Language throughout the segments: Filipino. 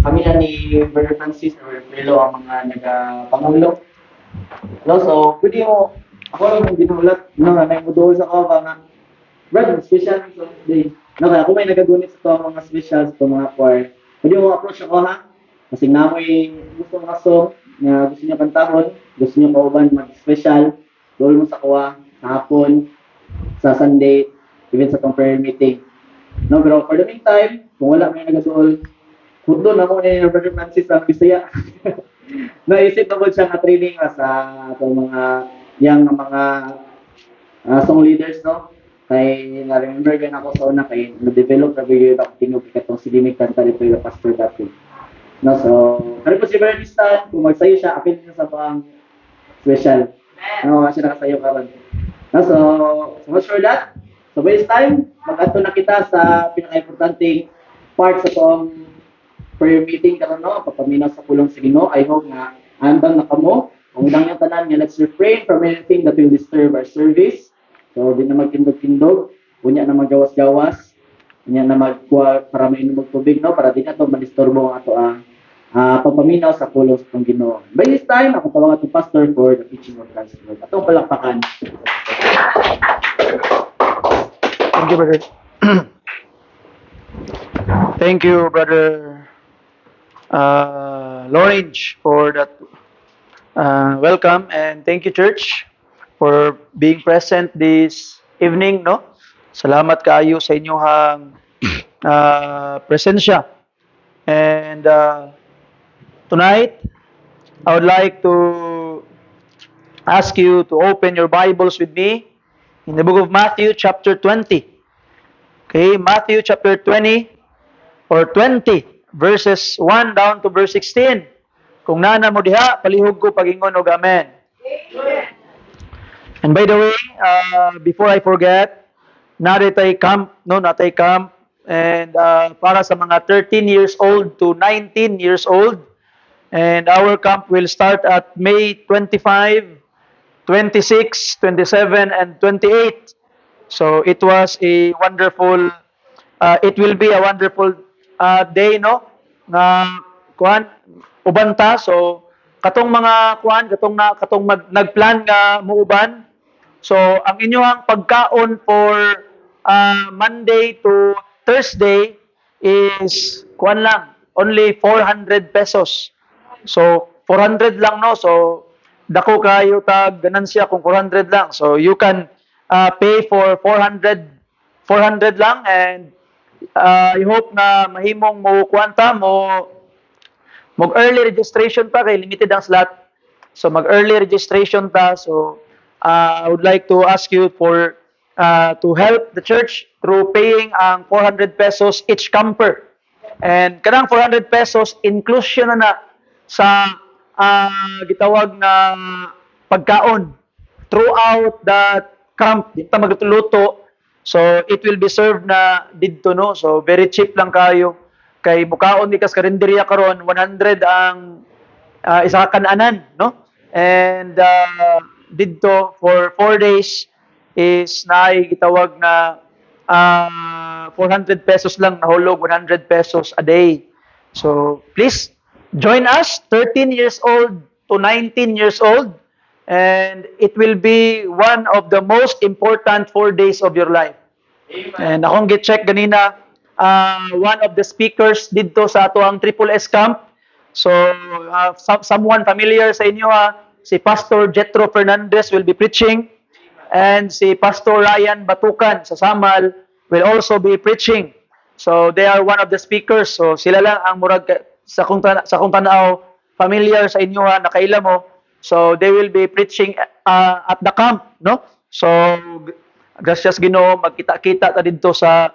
pamilya ni Brother Francis or Frelo ang mga nagapangulo. No, so pwede mo ako lang yung ginulat no nga naimudol sa ko ba nga brother special so day. No kaya kung may nagagunit sa to mga specials to mga choir. Pwede mo approach ako ha. Kasi namoy gusto mga song na gusto niyo kantahon, gusto niyo kauban mag-special, dol mo sa kuha sa hapon, sa Sunday, even sa prayer meeting. No, pero for the meantime, kung wala may nagaduol, hudo na mo ni Brother Francis ang Bisaya. Naisip na po siya na training sa itong mga yang mga song leaders, no? Kay na-remember din ako sa una kay na-develop na bigyan ako tingog katong si Dimig kanta dito yung pastor dati. No, so, kari po si Brother Stan, kung magsayo siya, apil niya sa pang special. No, siya nakasayo karon. No, so much for that. So, by this time, mag-ato na kita sa pinaka-importanting part sa itong prayer meeting karon no papaminaw sa pulong sa Ginoo. I hope nga andang na kamo ang udang yung tanan nga let's refrain from anything that will disturb our service. So di na magtindog-tindog, unya na magawas-gawas, unya na magkuha para mainom og tubig no para di na to madisturbo ang ato papaminaw sa pulong sa Ginoo. By this time, ako tawag ato pastor for the teaching of God's word. Atong palakpakan. Thank you, brother. Thank you, brother Lawrence, for that welcome, and thank you, church, for being present this evening. No, salamat kaayo sa inyong presensya. And tonight, I would like to ask you to open your Bibles with me in the book of Matthew, chapter 20. Okay, Matthew chapter 20 or 20 verses 1 down to verse 16. Kung nana mo diha, palihog ko pagingon og amen. And by the way, before I forget, natay camp, no, natay camp, and para sa mga 13 years old to 19 years old, and our camp will start at May 25, 26, 27, and 28. So it was a wonderful, it will be a wonderful day, no? Na kuan ubanta. So katong mga kuan, katong nagplan nga muuban. So ang inyong pagkaon for Monday to Thursday is kuan lang, only 400 pesos. So 400 lang no. So dako kayo tag ganansya kung 400 lang. So you can pay for 400 lang, and I hope na mahimong mo kwanta mo mag early registration pa kay limited ang slot. So mag early registration ta. So I would like to ask you for to help the church through paying ang 400 pesos each camper. And kanang 400 pesos inclusion na sa gitawag na pagkaon throughout the camp. Di ta magluto. So it will be served na didto no. So very cheap lang kayo. Kay mukaon di kas karinderya karon 100 ang isa ka kananan no. And didto for 4 days is naay gitawag na 400 pesos lang nahulog, 100 pesos a day. So please join us, 13 years old to 19 years old, and it will be one of the most important 4 days of your life. And akong gi-check ganina, one of the speakers dito sa ato ang Triple S Camp. So someone familiar sa inyo si Pastor Jetro Fernandez will be preaching, and si Pastor Ryan Batukan sa Samal will also be preaching. So they are one of the speakers. So sila lang ang murag sa kung tanaw familiar sa inyo nakaila mo. So they will be preaching at the camp, no? So gracias Ginoo, magkita-kita ta didto sa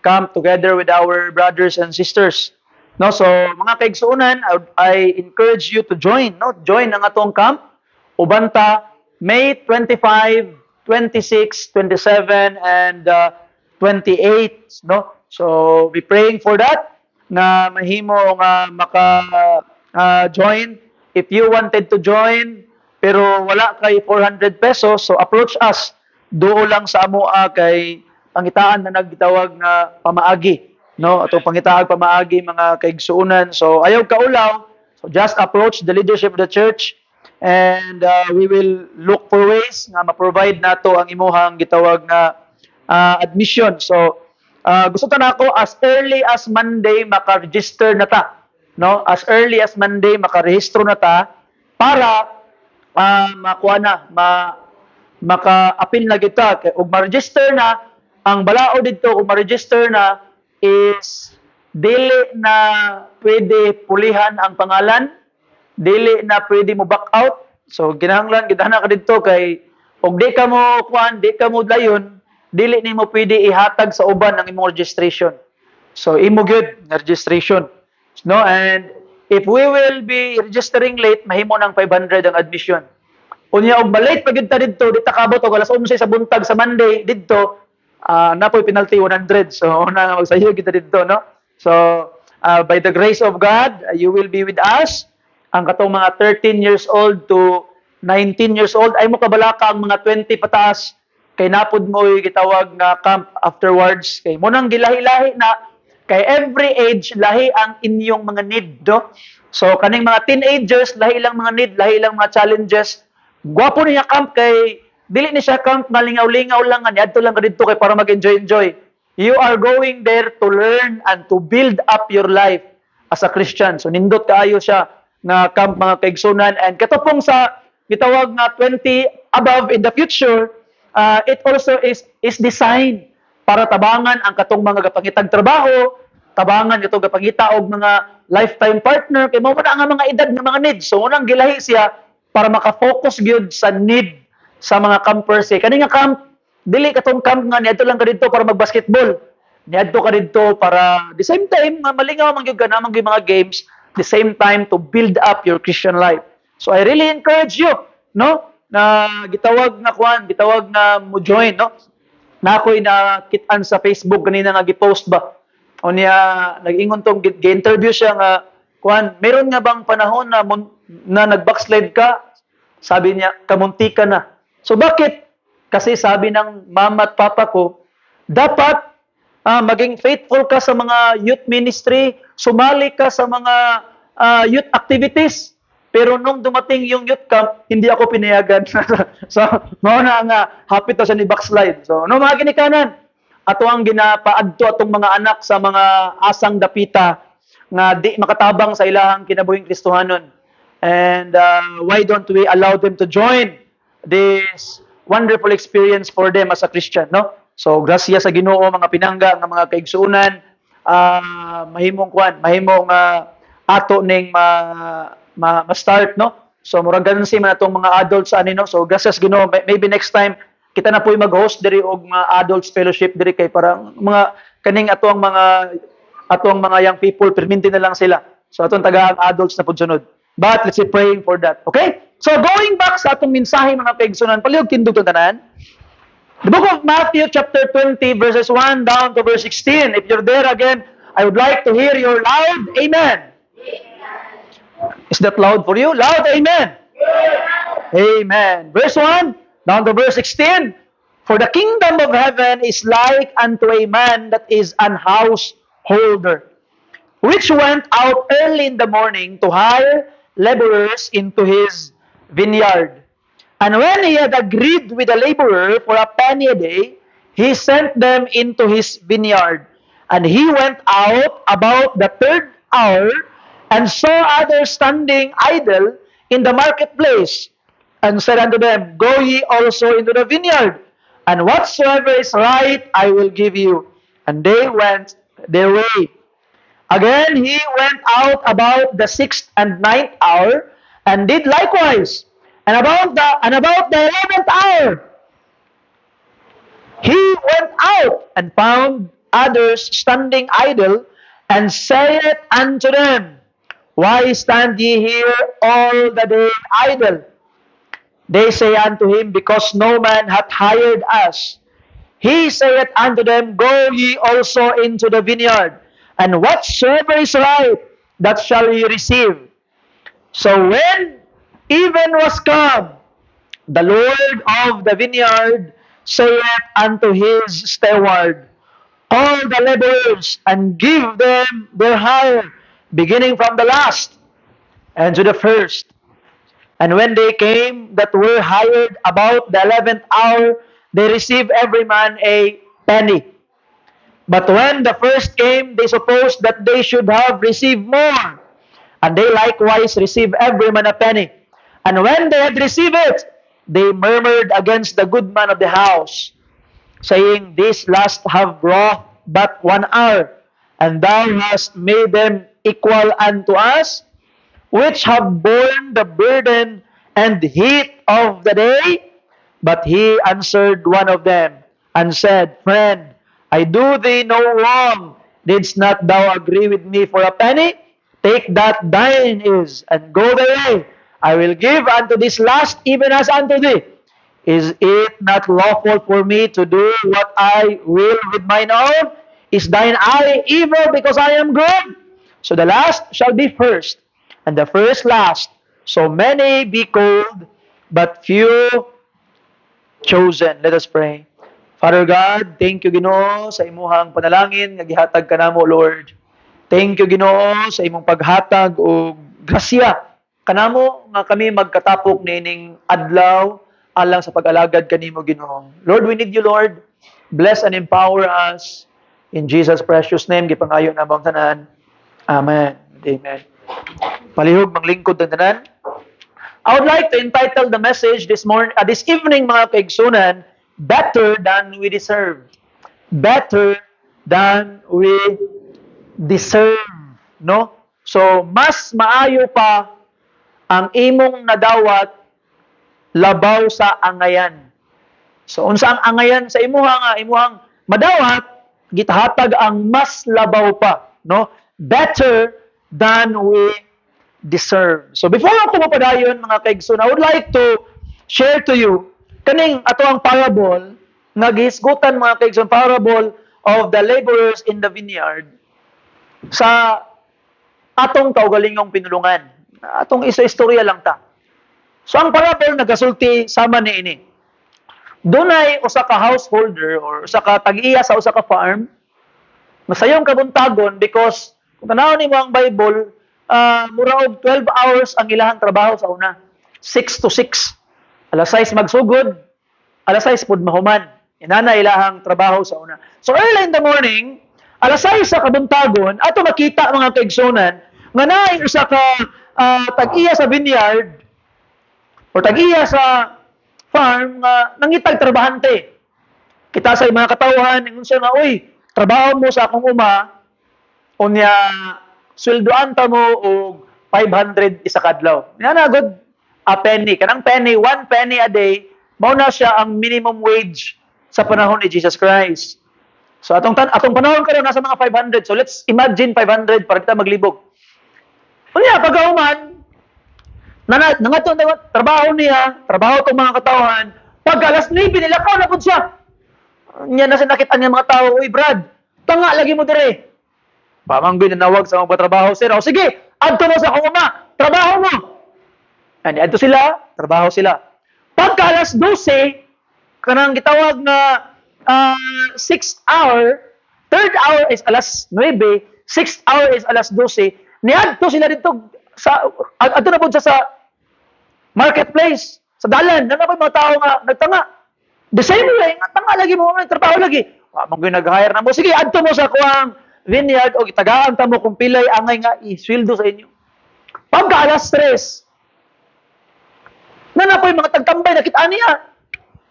camp together with our brothers and sisters. No, so mga kaigsuonan, I encourage you to join, no? Join ang atong camp ubanta May 25, 26, 27 and 28, no? So be praying for that na mahimo nga maka join. If you wanted to join pero wala kay 400 pesos, so approach us. Duo lang sa amoa kay pangitaan na nagtawag na pamaagi. no, atong pangitaag pamaagi mga kaigsuonan. So ayaw kaulaw. So just approach the leadership of the church and we will look for ways nga ma-provide nato ang imuhang gitawag na admission. So gusto ta nako as early as Monday maka-register na ta, no? As early as Monday maka-rehistro na ta para makuha na, maka-appeal na kita. Ug ma-register na, ang balao dito, kung ma-register na, is dili na pwede pulihan ang pangalan, dili na pwede mo back out. So, ginahanglan, gidana ka dito kay, og di ka mo, di ka mo dayon, dili ni mo pwede ihatag sa uban ang imong registration. So, imo gyud nga registration. No? And if we will be registering late, mahimo ng 500 ang admission. Unya og balate pag ta didto, di ta kabot og alas 11 sa buntag sa Monday didto, napoy penalty 100. So una nga magsayo kita didto, no? So by the grace of God, you will be with us. Ang katong mga 13 years old to 19 years old ay mo kabalaka ang mga 20 pataas kay napud mo gitawag nga camp afterwards kay mo nang gilahi-lahi na kay every age lahi ang inyong mga need, no? So kaning mga teenagers lahi lang mga need, lahi lang mga challenges. Gwapo niya camp kay dili ni siya camp nga lingaw-lingaw lang nga niadto lang kadto kay para mag-enjoy. You are going there to learn and to build up your life as a Christian. So nindot kaayo siya nga camp mga kaigsunan and katupong sa gitawag nga 20 above in the future, it also is designed para tabangan ang katong mga gapangitag trabaho, tabangan katong gapangita og mga lifetime partner kay mao na nga mga edad nga mga needs. So unang gilahi siya para maka-focus gyud sa need sa mga campers. Kani nga camp, dili katong camp nga niadto lang ka didto para mag-basketball. Niadto ka didto para the same time malingaw man gyud ka na mga games, the same time to build up your Christian life. So I really encourage you, no? Na gitawag na mo join, no? Na ako'y nakitaan sa Facebook kanina nga gi-post ba. O niya nag-ingon tong gi-interview siya nga meron nga bang panahon na nag-backslide ka? Sabi niya, kamunti ka na. So bakit? Kasi sabi ng mama at papa ko, dapat maging faithful ka sa mga youth ministry, sumali ka sa mga youth activities. Pero nung dumating yung youth camp, hindi ako pinayagan. So, mao na nga, happy to siya ni backslide. So, no mga ginikanan, ato ang ginapaadto atong mga anak sa mga asang dapita nga di makatabang sa ilahang kinabuhing Kristohanon. And why don't we allow them to join this wonderful experience for them as a Christian, no? So, grasya sa Ginoo mga pinangga nga mga kaigsuonan, mahimong ato ning ma-start, no? So, murag ganun si man atong mga adults no? So, grasya sa Ginoo, maybe next time kita na po'y mag-host diri og mga adults fellowship diri kay para mga kaning atong mga young people perminti na lang sila. So atong tagaang adults na pud sunod. But let's be praying for that. Okay? So going back sa atong mensahe mga kaigsunan, palihog tindog to tanan. The book of Matthew chapter 20 verses 1 down to verse 16. If you're there again, I would like to hear your loud amen. Is that loud for you? Loud amen. Amen. Verse 1 down to verse 16. For the kingdom of heaven is like unto a man that is an householder, which went out early in the morning to hire laborers into his vineyard. And when he had agreed with the laborer for a penny a day, he sent them into his vineyard. And he went out about the third hour and saw others standing idle in the marketplace, and said unto them, Go ye also into the vineyard, and whatsoever is right I will give you. And they went their way. Again he went out about the 6th and 9th hour, and did likewise. And about the 11th hour, he went out and found others standing idle, and saith unto them, Why stand ye here all the day idle? They say unto him, Because no man hath hired us. He saith unto them, Go ye also into the vineyard, and whatsoever is right, that shall ye receive. So when even was come, the Lord of the vineyard saith unto his steward, all the laborers and give them their hire, beginning from the last and to the first. And when they came that were hired about the 11th hour, they received every man a penny. But when the first came, they supposed that they should have received more. And they likewise received every man a penny. And when they had received it, they murmured against the good man of the house, saying, These last have wrought but 1 hour, and thou hast made them equal unto us, which have borne the burden and heat of the day. But he answered one of them, and said, Friend, I do thee no wrong. Didst not thou agree with me for a penny? Take that thine is, and go thy way. I will give unto this last even as unto thee. Is it not lawful for me to do what I will with mine own? Is thine eye evil because I am good? So the last shall be first, and the first last. So many be called, but few chosen. Let us pray. Father God, thank you Ginoo sa imuhang panalangin nga gihatag kanamo Lord. Thank you Ginoo sa imong paghatag og grasya kanamo nga kami magkatapok nining adlaw alang sa pag-alagad kanimo Ginoo. Lord, we need you Lord. Bless and empower us in Jesus precious name gipangayo namong tanan. Amen. Amen. Palihog manglingkod ng tanan. I would like to entitle the message this evening, mga kaigsunan, Better Than We Deserve. Better than we deserve. No? So, mas maayo pa ang imong nadawat labaw sa angayan. So, unsa ang angayan sa imuhang madawat, gitahatag ang mas labaw pa. No? Better than we deserve. So before ako mapadayon mga kaigsoon, I would like to share to you kaning ato ang parable nga gihisgutan mga kaigsoon, parable of the laborers in the vineyard sa atong kaugalingong pinulungan. Atong istorya lang ta. So ang parable nagasulti sama niini. Dunay usa ka householder or usa ka tag-iya sa usa ka farm masayong kabuntagon because kung tanawon nimo ang Bible, mura og 12 hours ang ilahang trabaho sa una. 6 to 6. Alas 6 magsugod, alas 6 pud mahuman. Inana ilahang trabaho sa una. So early in the morning, alas 6 sa kabuntagon, ato makita mga kaigsonan nga naay usa ka tag-iya sa vineyard o tag-iya sa farm nga nangitag trabahante. Kita sa mga katawhan ingon siya nga, "Uy, trabaho mo sa akong uma, unya sweldoan ta mo og 500 isa kadlaw." Yana good a penny. Kanang penny, 1 penny a day, mao na siya ang minimum wage sa panahon ni Jesus Christ. So atong panahon karon nasa mga 500. So let's imagine 500 para kita maglibog. Unya pagkahuman nangato trabaho niya, trabaho tong mga katawhan, pag alas 9 nilakaw na pud siya. Nya na sa nakita niya mga tao, "Uy Brad, tanga lagi mo dire." Pamanggoy na nawag sa mga trabaho sir. O sige, adto mo sa akong uma, trabaho mo. Ani adto sila, trabaho sila. Pagka alas 12, kanang gitawag na 6th hour, 3rd hour is alas 9, 6th hour is alas 12. Niadto sila dito sa adto na pud sa marketplace, sa dalan, na mga tao nga nagtanga. The same way, nga tanga lagi mo, trabaho lagi. Pamanggoy nag-hire na mo. Sige, adto mo sa kuwang vineyard o itagaan ta mo kung pilay angay nga isweldo sa inyo. Pagka alas 3, nanapoy mga tagtambay nakita niya.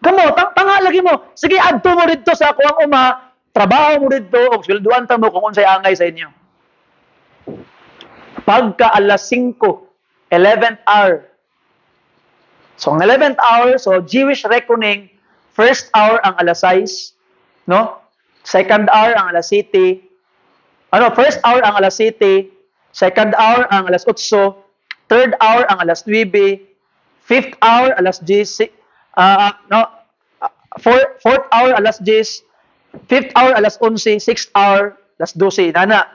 Kamo, tanga lagi mo. Sige, adto mo dito sa kuwang uma, trabaho mo dito o sweldoan ta mo kung unsay angay sa inyo. Pagka alas 5, 11th hour. So, ang 11th hour, so Jewish reckoning, first hour ang alas 6, no? Second hour ang alas 7, first hour ang alas 7, second hour ang alas 8, third hour ang alas 9, fifth hour alas 10, fourth hour alas 10, fifth hour alas 11, sixth hour alas 12. Nana.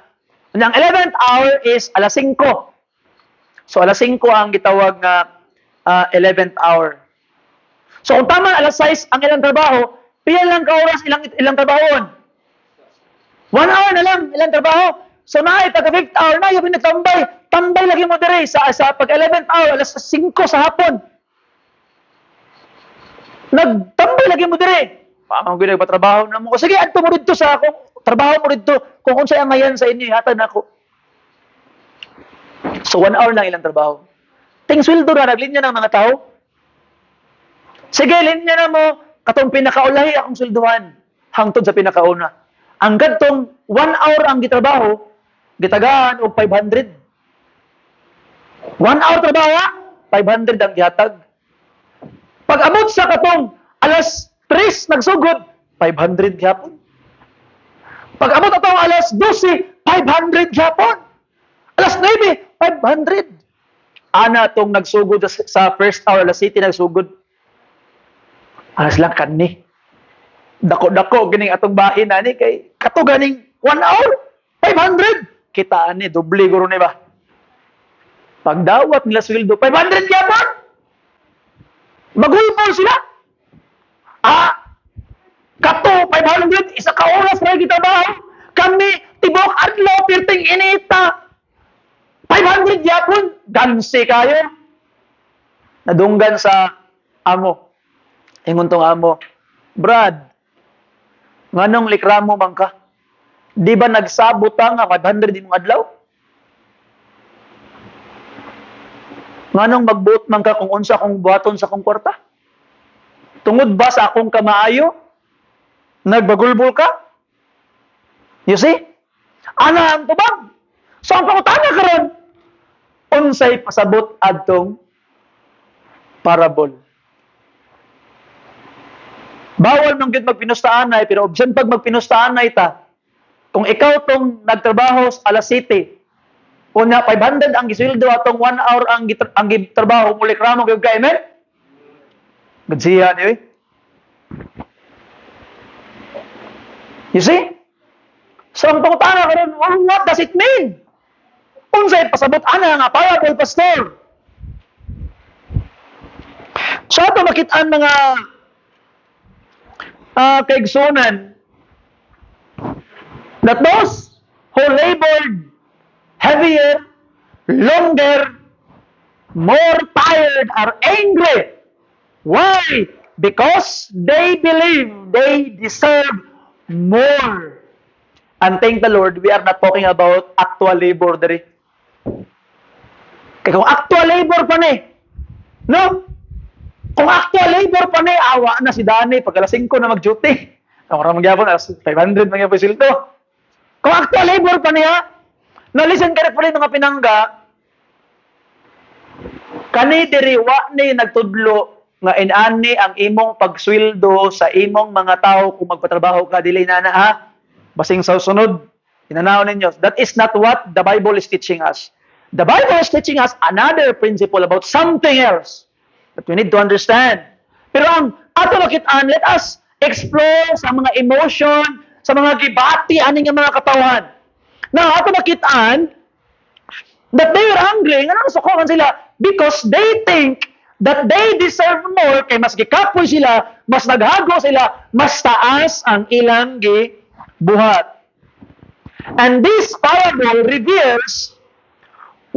Ang 11th hour is alas 5. So alas 5 ang gitawag nga 11th hour. So kung tama alas 6 ang ilang trabaho, pila lang ka oras ilang trabahon? 1 hour na lang, ilang trabaho. So na pagka 5th hour na, yung nagtambay. Tambay lagi mo dire sa pag 11th hour, alas 5 sa hapon. Nagtambay lagi mo dire. Paano ko nagpatrabaho na mo? O sige, adto mo dito sa akong trabaho mo dito. Kung unsay amayan sa inyo, hatag na ako. So 1 hour lang ilang trabaho. Ting sweldo na naglinya ng mga tao. Sige, linya na mo katong pinakaulahi akong sweldohan hangtod sa pinakauna. Ang kadtong 1 hour ang gitrabaho, gitagaan og 500. 1 hour trabaho, 500 ang gihatag. Pag abot sa katong alas 3 nagsugod, 500 gyapon. Pag abot atong alas 12, 500 gyapon. Alas 9, 500. Ana tong nagsugod sa first hour, alas 7 nagsugod. Alas lang kanni. Dako-dako gining atong bahin ani kay kato ganing 1 hour 500 kitaan ni doble guro ni ba pagdawat nila sweldo 500 gyapon magulpol sila kato 500 isa ka oras ra gitrabaho kami tibok adlaw pirting inita 500 gyapon gansi kayo nadunggan sa amo ingon tong amo Brad nganong likramo man ka? Di ba nagsabot nga 500 imong adlaw? Nganong magbuot man ka kung unsa akong buhaton sa akong kwarta? Tungod ba sa akong kamaayo? Nagbagulbol ka? You see? Ana ang tubag. So ang pangutana karon, unsay pasabot adtong parable? Bawal nang gid magpinustaanay, pero obsyon pag magpinustaanay ta, kung ikaw tong nagtrabaho sa alas 7, una 500 ang gisweldo atong 1 hour ang gitrabaho, muli kramo gyud kay men. Gadsiya ni. You see? So ang pangutana karon, what does it mean? Unsay pasabot ana nga parable, pastor? So ato makit-an mga kaigsunan that those who labored heavier, longer, more tired are angry. Why? Because they believe they deserve more. And thank the Lord, we are not talking about actual labor dere. Kaya kung actual labor pa ni, no? Kung actual labor pa ni, awa na si Dani pag alas 5 na mag-duty. Ang maraming magyapon, alas 500 magyapon silto. Kung actual labor pa niya, na-listen ka rin pa rin mga pinangga, kani diri wa ni nagtudlo nga inani ang imong pagsweldo sa imong mga tao kung magpatrabaho ka, dili na ha? Basing sa sunod, inanaw ninyo. That is not what the Bible is teaching us. The Bible is teaching us another principle about something else that we need to understand. Pero ang ato makitaan, let us explore sa mga emotion, sa mga gibati, aning mga katawan. Na ato makitaan, that they are angry, nga nasukuhan sila, because they think that they deserve more, kay mas gikapoy sila, mas naghago sila, mas taas ang ilang gibuhat. And this parable reveals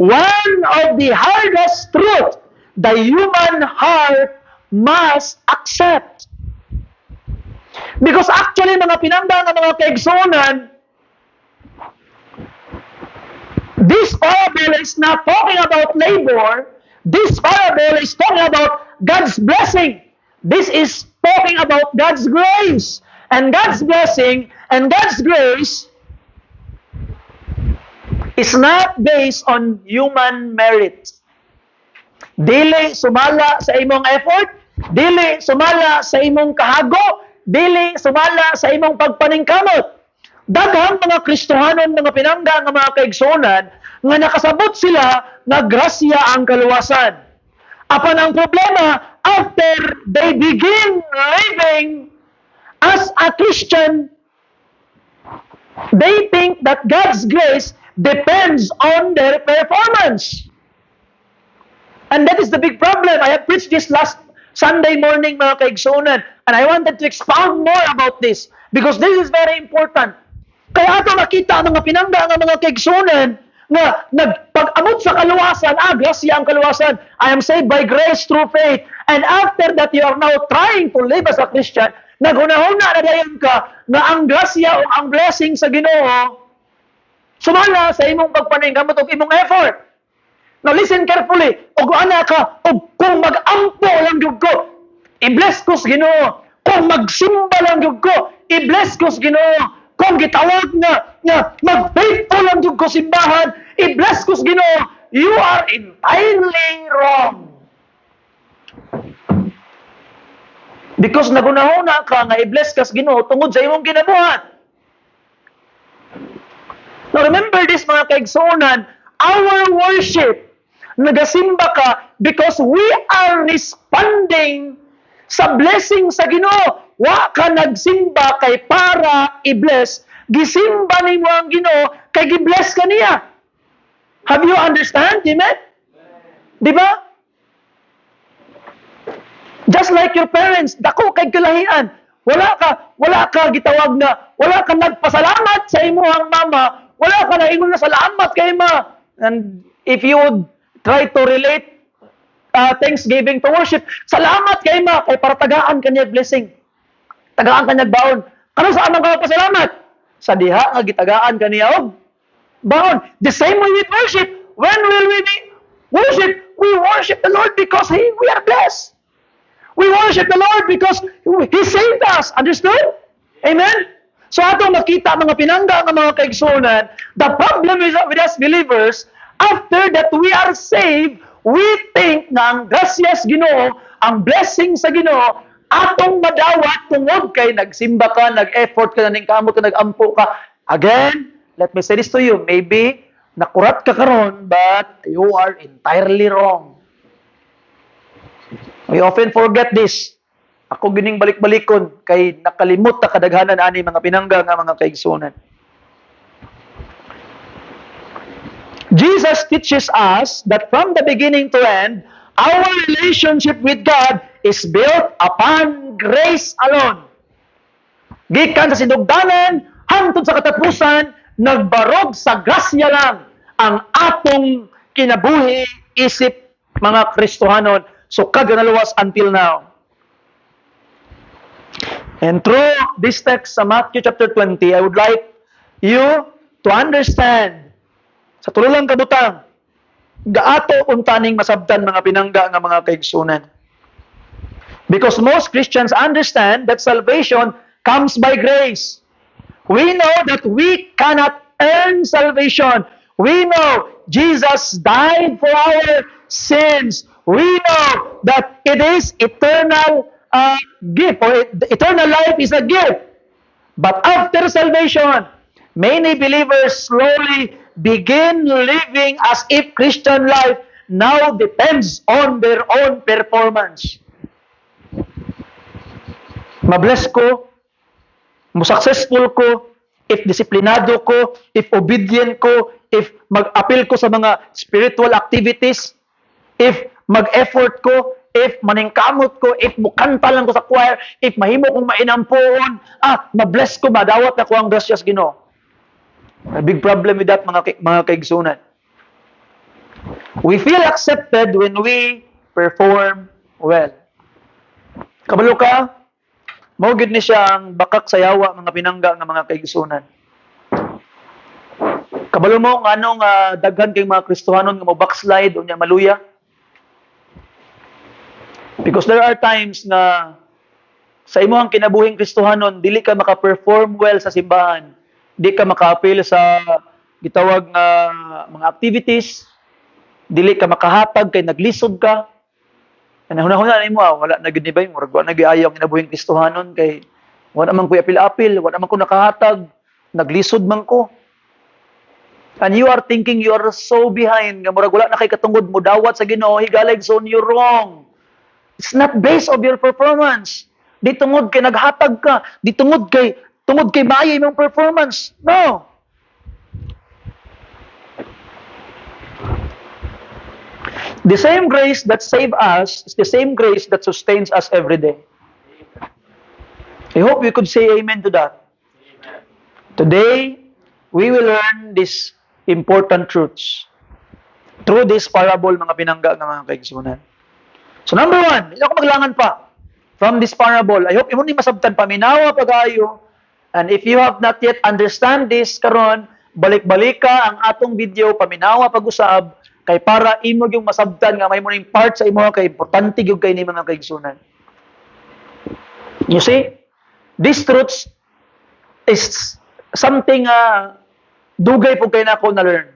one of the hardest truth the human heart must accept. Because actually, mga pinangga ng mga kaigsunan, this parable is not talking about labor. This parable is talking about God's blessing. This is talking about God's grace. And God's blessing and God's grace is not based on human merit. Dili sumala sa imong effort, dili sumala sa imong kahago, dili sumala sa imong pagpaningkamot. Daghang mga Kristohanon, mga pinangga nga mga kaigsunan, nga nakasabot sila nga grasya ang kaluwasan. Apan ang problema, after they begin living as a Christian, they think that God's grace depends on their performance. And that is the big problem. I have preached this last Sunday morning, mga kaigsunan, and I wanted to expound more about this because this is very important. Kaya ato makita ang mga pinangga nga mga kaigsunan nga nagpag-amot sa kaluwasan, grasya ang kaluwasan. I am saved by grace through faith. And after that, you are now trying to live as a Christian. Naghuna-huna na dayon ka nga ang grasya o ang blessing sa Ginoo sumala sa imong pagpaningkamot o imong effort. Now listen carefully. Og ana ka, og kung mag-ampo lang gyud ko, i-bless ko sa Ginoo. Kung magsimba lang gyud ko, i-bless ko sa Ginoo. Kung gitawag nga mag-faithful lang gyud ko simbahan, i-bless ko sa Ginoo. You are entirely wrong. Because nagunahuna ka nga i-bless ka sa Ginoo tungod sa imong ginabuhat. Now remember this mga kaigsunan, our worship, nagasimba ka because we are responding sa blessing sa Ginoo. Wa ka nagsimba kay para i-bless, gisimba nimo ang Ginoo kay gi-bless ka niya. Have you understand? Amen? Di ba? Just like your parents, dako kay kalahian. Wala ka gitawag na, wala ka nagpasalamat sa imuhang mama, wala ka na ingon na salamat kay ma. And if you would try to relate Thanksgiving to worship, salamat kay ma, kay para tagaan kanya blessing. Tagaan kanya baon. Kano saan ang pasalamat? Sa diha nga gitagaan kaniya og baon. The same way with worship. When will we worship? We worship the Lord because we are blessed. We worship the Lord because He saved us. Understood? Amen? So ato makita mga pinangga ng mga kaigsunan, the problem is with us believers, after that we are saved, we think na ang grasyas Ginoo, ang blessing sa Ginoo, atong madawat tungod kay nagsimba ka, nag-effort ka, naningkamot ka, nag-ampo ka. Again, let me say this to you, maybe nakurat ka karon, but you are entirely wrong. We often forget this. Ako gining balik-balikon kay nakalimot ta kadaghanan ani mga pinangga nga mga kaigsunan. Jesus teaches us that from the beginning to end, our relationship with God is built upon grace alone. Gikan sa sinugdanan hangtod sa katapusan, nagbarog sa grasya lang ang atong kinabuhi isip mga Kristohanon. So kaganaluwas until now. And through this text sa Matthew chapter 20, I would like you to understand sa tululang kabutang gaato untaning masabtan mga pinangga nga mga kaigsunan. Because most Christians understand that salvation comes by grace. We know that we cannot earn salvation. We know Jesus died for our sins. We know that it is eternal gift, or eternal life is a gift. But after salvation, many believers slowly begin living as if Christian life now depends on their own performance. Mabless ko, successful ko, if disiplinado ko, if obedient ko, if mag-appeal ko sa mga spiritual activities, if mag-effort ko, if maningkamot ko, if mukanta lang ko sa choir, if mahimo kong mainampuon, mabless ko, madawat na ko ang grasyas Ginoo. A big problem with that mga kaigsunan. We feel accepted when we perform well. Kabalo ka, mao gid ni siya ang bakak sa yawa mga pinangga nga mga kaigsunan. Kabalo mo nga anong daghan kay mga Kristohanon nga mo backslide unya maluya. Because there are times na sa imong kinabuhing Kristohanon, dili ka maka-perform well sa simbahan. Di ka maka-appeal sa gitawag nga mga activities. Dili ka makahatag kay naglisod ka. Hunahuna nimo wala na gid ni bay murag wa na giayaw kinabuhing Kristohanon kay wala man ko apil-apil, wala man ko nakahatag, naglisod man ko. And you are thinking you are so behind, nga murag wala na kay katungod mo dawat sa Ginoo, higalig son, you're wrong. It's not based on your performance. Di tungod kay naghatag ka, di tungod kay maayo imong performance. No. The same grace that saved us is the same grace that sustains us every day. I hope you could say amen to that. Today, we will learn these important truths through this parable, mga pinangga ng mga kaigsunan. So number one, hindi ako maglangan pa from this parable. I hope imo ni masabtan paminawa pagayo. And if you have not yet understand this karon, balik-balik ka ang atong video paminawa pag-usab kay para imo yung masabtan nga may mo ning part sa imo kay importante gyud kay ni mga kaigsunan. You see, these truths is something dugay po kay nako na learn.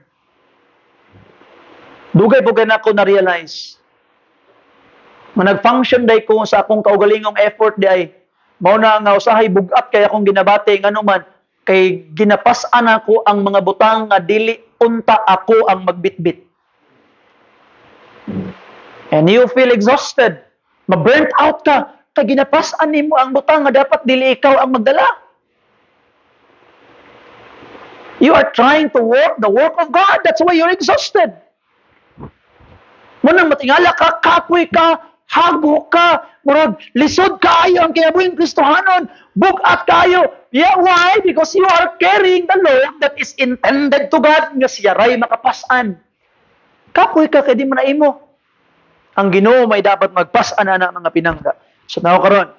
Dugay po kay nako na realize. Nag-function day ko sa akong kaugalingong effort di ay mao na nga usahay bugat kay akong ginabati ngano man kay ginapas-an ako ang mga butang nga dili unta ako ang magbitbit. And you feel exhausted, ma-burnt out ka kay ginapas-an nimo ang butang nga dapat dili ikaw ang magdala. You are trying to work the work of God. That's why you're exhausted. Munang matingala ka, kapoy ka, hago ka, murag lisod kaayo ang kinabuhing Kristohanon, bugat kayo. Yeah, why? Because you are carrying the load that is intended to God nga siya ray makapasan. Kapoy ka kay di man na imo. Ang Ginoo may dapat magpasan ana mga pinangga. So now karon,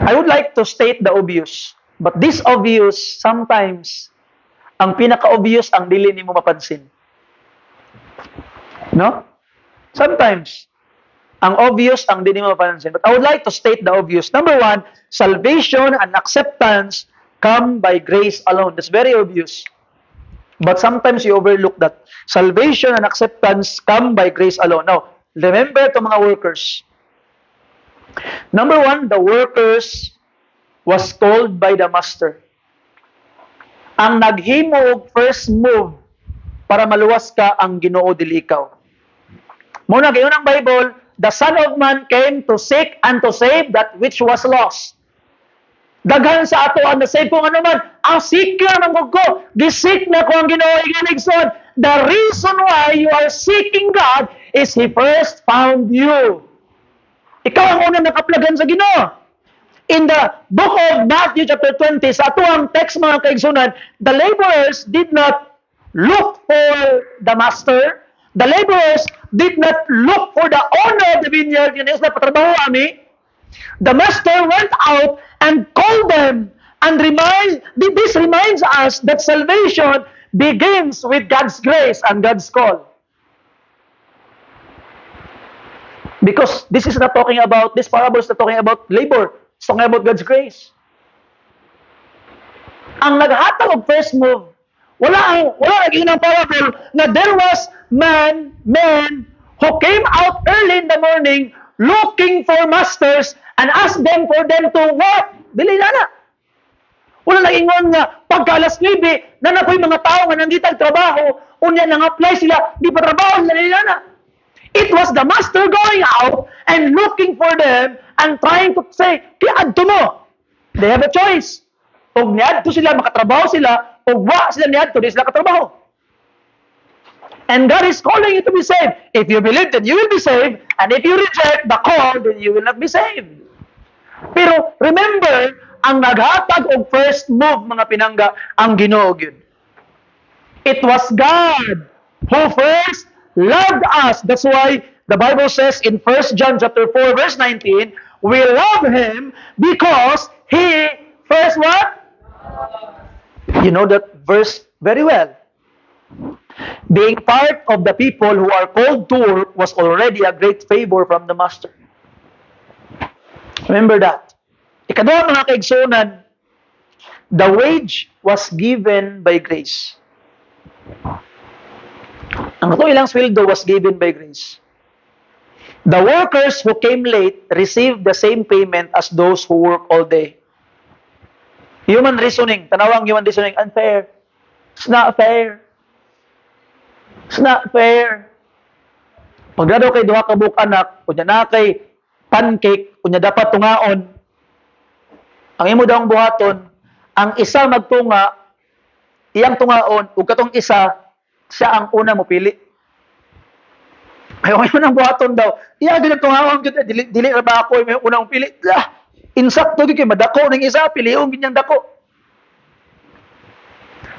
I would like to state the obvious. But this obvious, sometimes, ang pinaka-obvious ang dili nimo mapansin. No? Sometimes, ang obvious ang dili nimo mapansin. But I would like to state the obvious. Number one, salvation and acceptance come by grace alone. That's very obvious. But sometimes you overlook that. Salvation and acceptance come by grace alone. Now, remember to mga workers. Number one, the workers was told by the master. Ang naghimo og first move para maluwas ka ang Ginoo dili ikaw. Muna gayon ang Bible, the Son of Man came to seek and to save that which was lost. Daghan sa ato ang nasave kung ano man, ang seek lang ang ko. Gisik na ko ang Ginoo iginigson. The reason why you are seeking God is He first found you. Ikaw ang unang nakaplagan sa Ginoo. In the book of Matthew chapter 20, sa atuang text mga kaigsunan, the laborers did not look for the master. The laborers did not look for the owner of the vineyard. Yun is na patrabaho ami. The master went out and called them. And this reminds us that salvation begins with God's grace and God's call. Because this is not talking about, this parable is not talking about labor. It's talking about God's grace. Ang naghatag og first move, wala naging ng parable na there was men who came out early in the morning looking for masters and asked them for them to work. Dili na. Wala nag-ingon nga pagka alas 9 na nakoy mga tao nga nandito trabaho, unya nang apply sila, di pa trabaho nila na. It was the master going out and looking for them and trying to say, "Kiadto mo." They have a choice. Og niadto sila, makatrabaho sila, og wa sila niadto, di sila katrabaho. And God is calling you to be saved. If you believe, then you will be saved. And if you reject the call, then you will not be saved. Pero remember, ang naghatag og first move, mga pinangga, ang Ginoo gyud. It was God who first loved us. That's why the Bible says in 1 John chapter 4 verse 19, we love Him because He first what? You know that verse very well. Being part of the people who are called to work was already a great favor from the Master. Remember that. Ikaduha mga kaigsunan, the wage was given by grace. Ang ato ilang sweldo was given by grace. The workers who came late received the same payment as those who work all day. Human reasoning, tanawang human reasoning, unfair. It's not fair. It's not fair. Pag daw kay duha ka buok anak, kunya na kay pancake, kunya dapat tungaon. Ang imo daw ang buhaton, ang isa magtunga, iyang tungaon, ug katong isa, siya ang una mo pili. Ayaw mo nang buhaton daw. Iya, dili tungaon, dili ra ba ako, may unang pili. insakto gyud kay madako ning isa, piliong ginyang dako.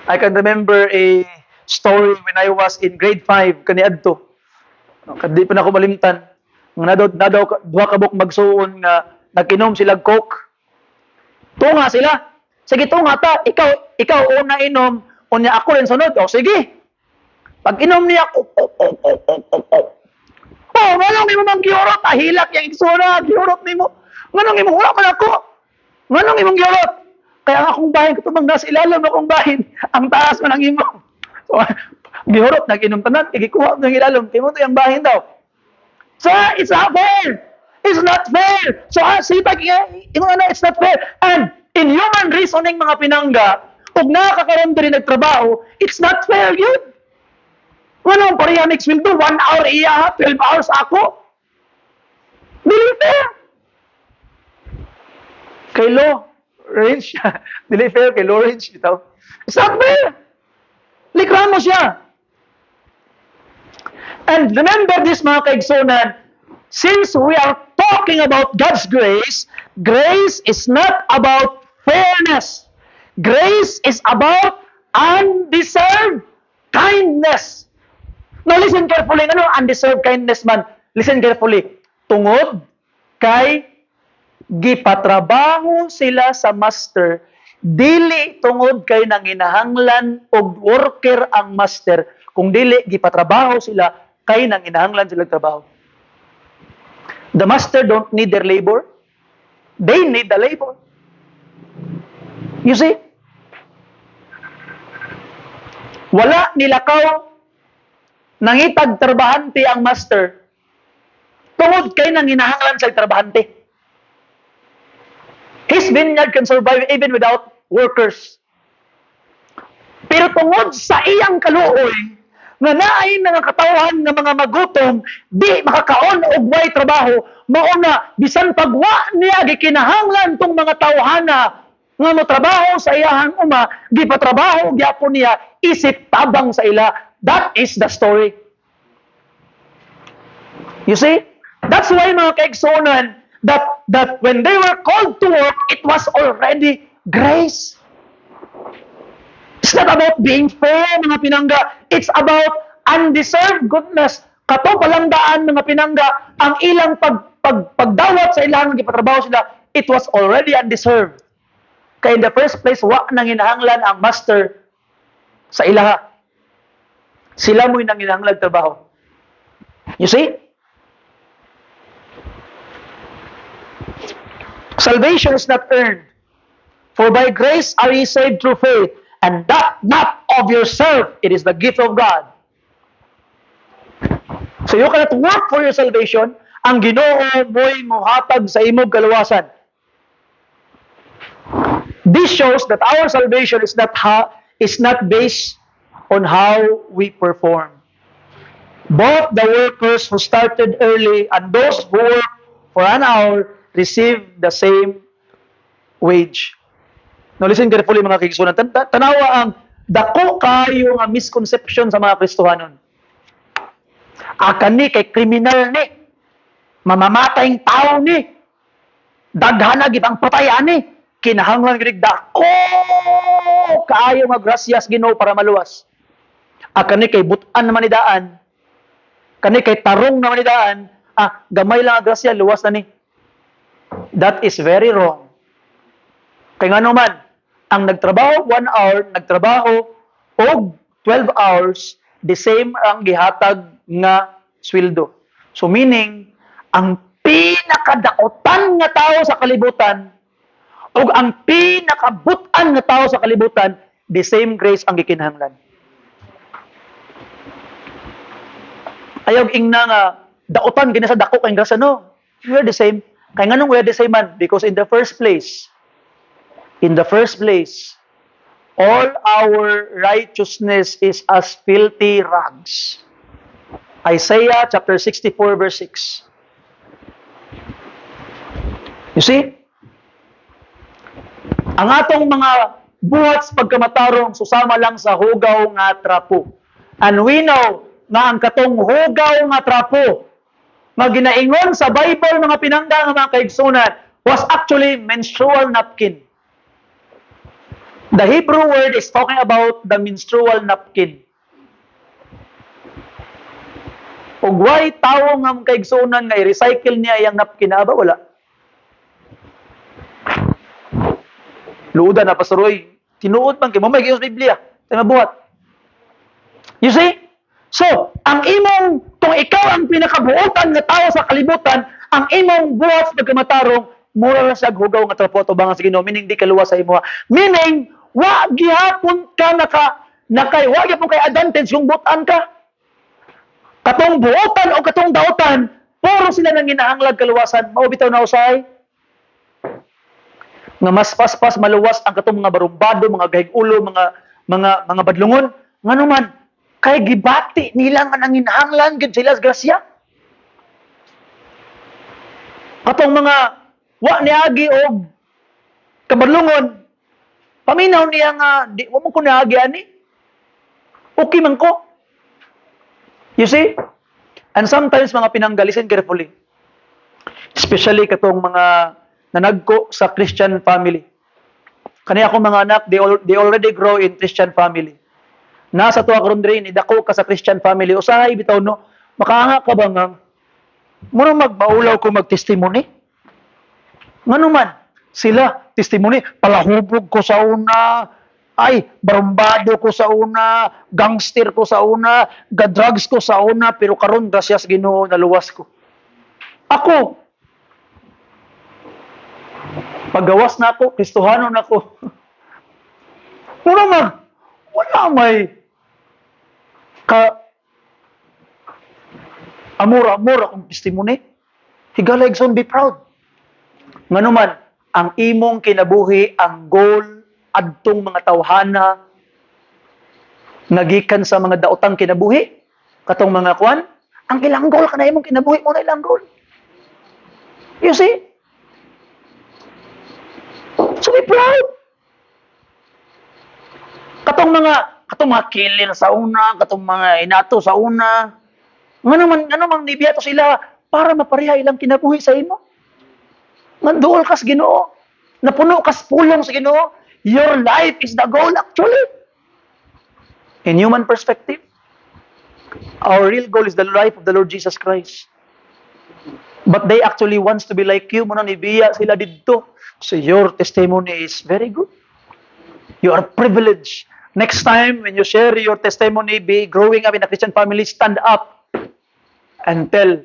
I can remember a story when I was in grade 5 kaniadto. Kadi pa na ako malimtan. Nga nadaw duha ka buk magsuon nga nag-inom sila og coke. Tunga sila. Sige tunga ta, ikaw una inom, unya ako rin sunod. O sige. Pag inom niya, nganong imo mang giurot, hilak yang igsuna, giurot nimo. Nganong imo wala man ako? Nganong imong giurot? Kaya ang akong bahin katubang nasa ilalim akong bahin, ang taas man ang imo. So, gihurot nag-inom tanan, igikuha ng ilalim, kimo to yang bahin daw. So, it's not fair. It's not fair. So, sipag it's not fair. And in human reasoning mga pinangga, kung nakakaroon din nagtrabaho, it's not fair yun. Ano, pareha next will do, 1 hour iya, 12 hours ako. Dili fair. Kay law, range siya. Dili fair, kay law range ito. It's not fair. Likran mo siya. And remember this mga kaigsunan, since we are talking about God's grace, grace is not about fairness. Grace is about undeserved kindness. Now listen carefully, ano undeserved kindness man? Listen carefully. Tungod kay gipatrabaho sila sa master, dili tungod kay nanginahanglan og worker ang master, kung dili gipatrabaho sila kay nanginahanglan sila trabaho. The master don't need their labor. They need the labor. You see? Wala nilakaw nangitag trabahante ang master tungod kay nanginahanglan sa trabahante. His vineyard can survive even without workers. Pero tungod sa iyang kaluoy, nga naay mga katawhan nga mga magutom, di makakaon og way trabaho, mauna bisan pagwa niya gikinahanglan tong mga tawhana nga mo trabaho sa iyahang uma, gipatrabaho gyapon niya isip tabang sa ila. That is the story. You see? That's why mga kaigsunan, that when they were called to work, it was already grace. It's not about being fair, mga pinangga. It's about undeserved goodness. Kato palandaan, mga pinangga, ang ilang pagdawat sa ilang gipatrabaho sila, it was already undeserved. Kaya in the first place, wa nang hinahanglan ang master sa ilaha. Sila mo'y nang hinahanglan trabaho. You see? Salvation is not earned. For by grace are ye saved through faith, and that not of yourself, it is the gift of God. So you cannot work for your salvation. Ang Ginoo mo'y muhatag sa imong kaluwasan. This shows that our salvation is not based on how we perform. Both the workers who started early and those who work for an hour receive the same wage. Now listen carefully mga kaigsunan. Tanawa ang dako kayo nga misconception sa mga Kristohanon. Kani kay kriminal ni, mamamatayng tao ni, daghana gid ang patayan ni, kinahanglan gid dako kaayo nga grasyas Ginoo para maluwas. Kani kay but-an naman ni daan, kani kay tarong naman ni daan, gamay lang ang grasya, luwas na ni. That is very wrong. Kaya nga naman, ang nagtrabaho 1 hour, nagtrabaho og 12 hours, the same ang gihatag nga sweldo. So meaning, ang pinakadaotan nga tao sa kalibutan o ang pinakabutan nga tao sa kalibutan, the same grace ang gikinahanglan. Ayaw ingna nga daotan gina sa dako kay grasya, no. We're the same. Kaya nga nung we're the same man, because in the first place, all our righteousness is as filthy rags. Isaiah chapter 64 verse 6. You see? Ang atong mga buhat sa pagkamatarong susama lang sa hugaw nga trapo. And we know nga ang katong hugaw nga trapo nga ginaingon sa Bible mga pinangga nga mga kaigsunan, was actually menstrual napkin. The Hebrew word is talking about the menstrual napkin. Ug why tawo nga kaigsunan nga i-recycle niya iyang napkin ba wala. Luudan na pasaroy. Tinuod man kay mo may sa Biblia. Tayo mabuhat. You see? So, ang imong kung ikaw ang pinakabuotan nga tawo sa kalibutan, ang imong buhat sa pagkamatarong mura na siya hugaw nga trapo tubangan sa Ginoo, meaning di ka luwas sa imo. Meaning, wa gihapon ka wa gyapon kay advantage kung butan ka. Katong buotan o katong daotan, puro sila nang ginahanglag kaluwasan. Mao bitaw na usay nga mas paspas maluwas ang katong mga barumbado, mga gahig-ulo, mga badlungon. Ngano man kay gibati nila nga nang ginahanglan gid sila sa grasya. Katong mga wa niagi og kabadlungon, paminaw niya nga di wa mo ko niagi ani. Okay man ko. You see? And sometimes mga pinanggal, listen carefully. Especially katong mga nanagko sa Christian family. Kani akong mga anak, they already grow in Christian family. Nasa tuwa karon diri ni dako ka sa Christian family, usahay bitaw no, makaanga ka ba nga mura magbaulaw ko magtestimony? Ngano man sila testimony, palahubog ko sa una, ay, barumbado ko sa una, gangster ko sa una, drugs ko sa una, pero karon grasya sa Ginoo naluwas ko. Ako, paggawas na ako, Kristohanon ako. Wala may amor akong testimony. Higala igsoon be proud. Ngano man, ang imong kinabuhi, ang goal, adtong mga tawhana nagikan sa mga daotang kinabuhi katong mga kwan ang ilang goal kanay imong kinabuhi mo na ilang goal, you see, so be proud. Katong mga kilin sa una, katong mga inato sa una, ngano man nibiya to sila para mapareha ilang kinabuhi sa imo. Manduol kas Ginoo, napuno kas pulong sa Ginoo. Your life is the goal actually. In human perspective, our real goal is the life of the Lord Jesus Christ. But they actually wants to be like you. Muna nibiya sila dito. So your testimony is very good. You are privileged. Next time when you share your testimony, be growing up in a Christian family, stand up and tell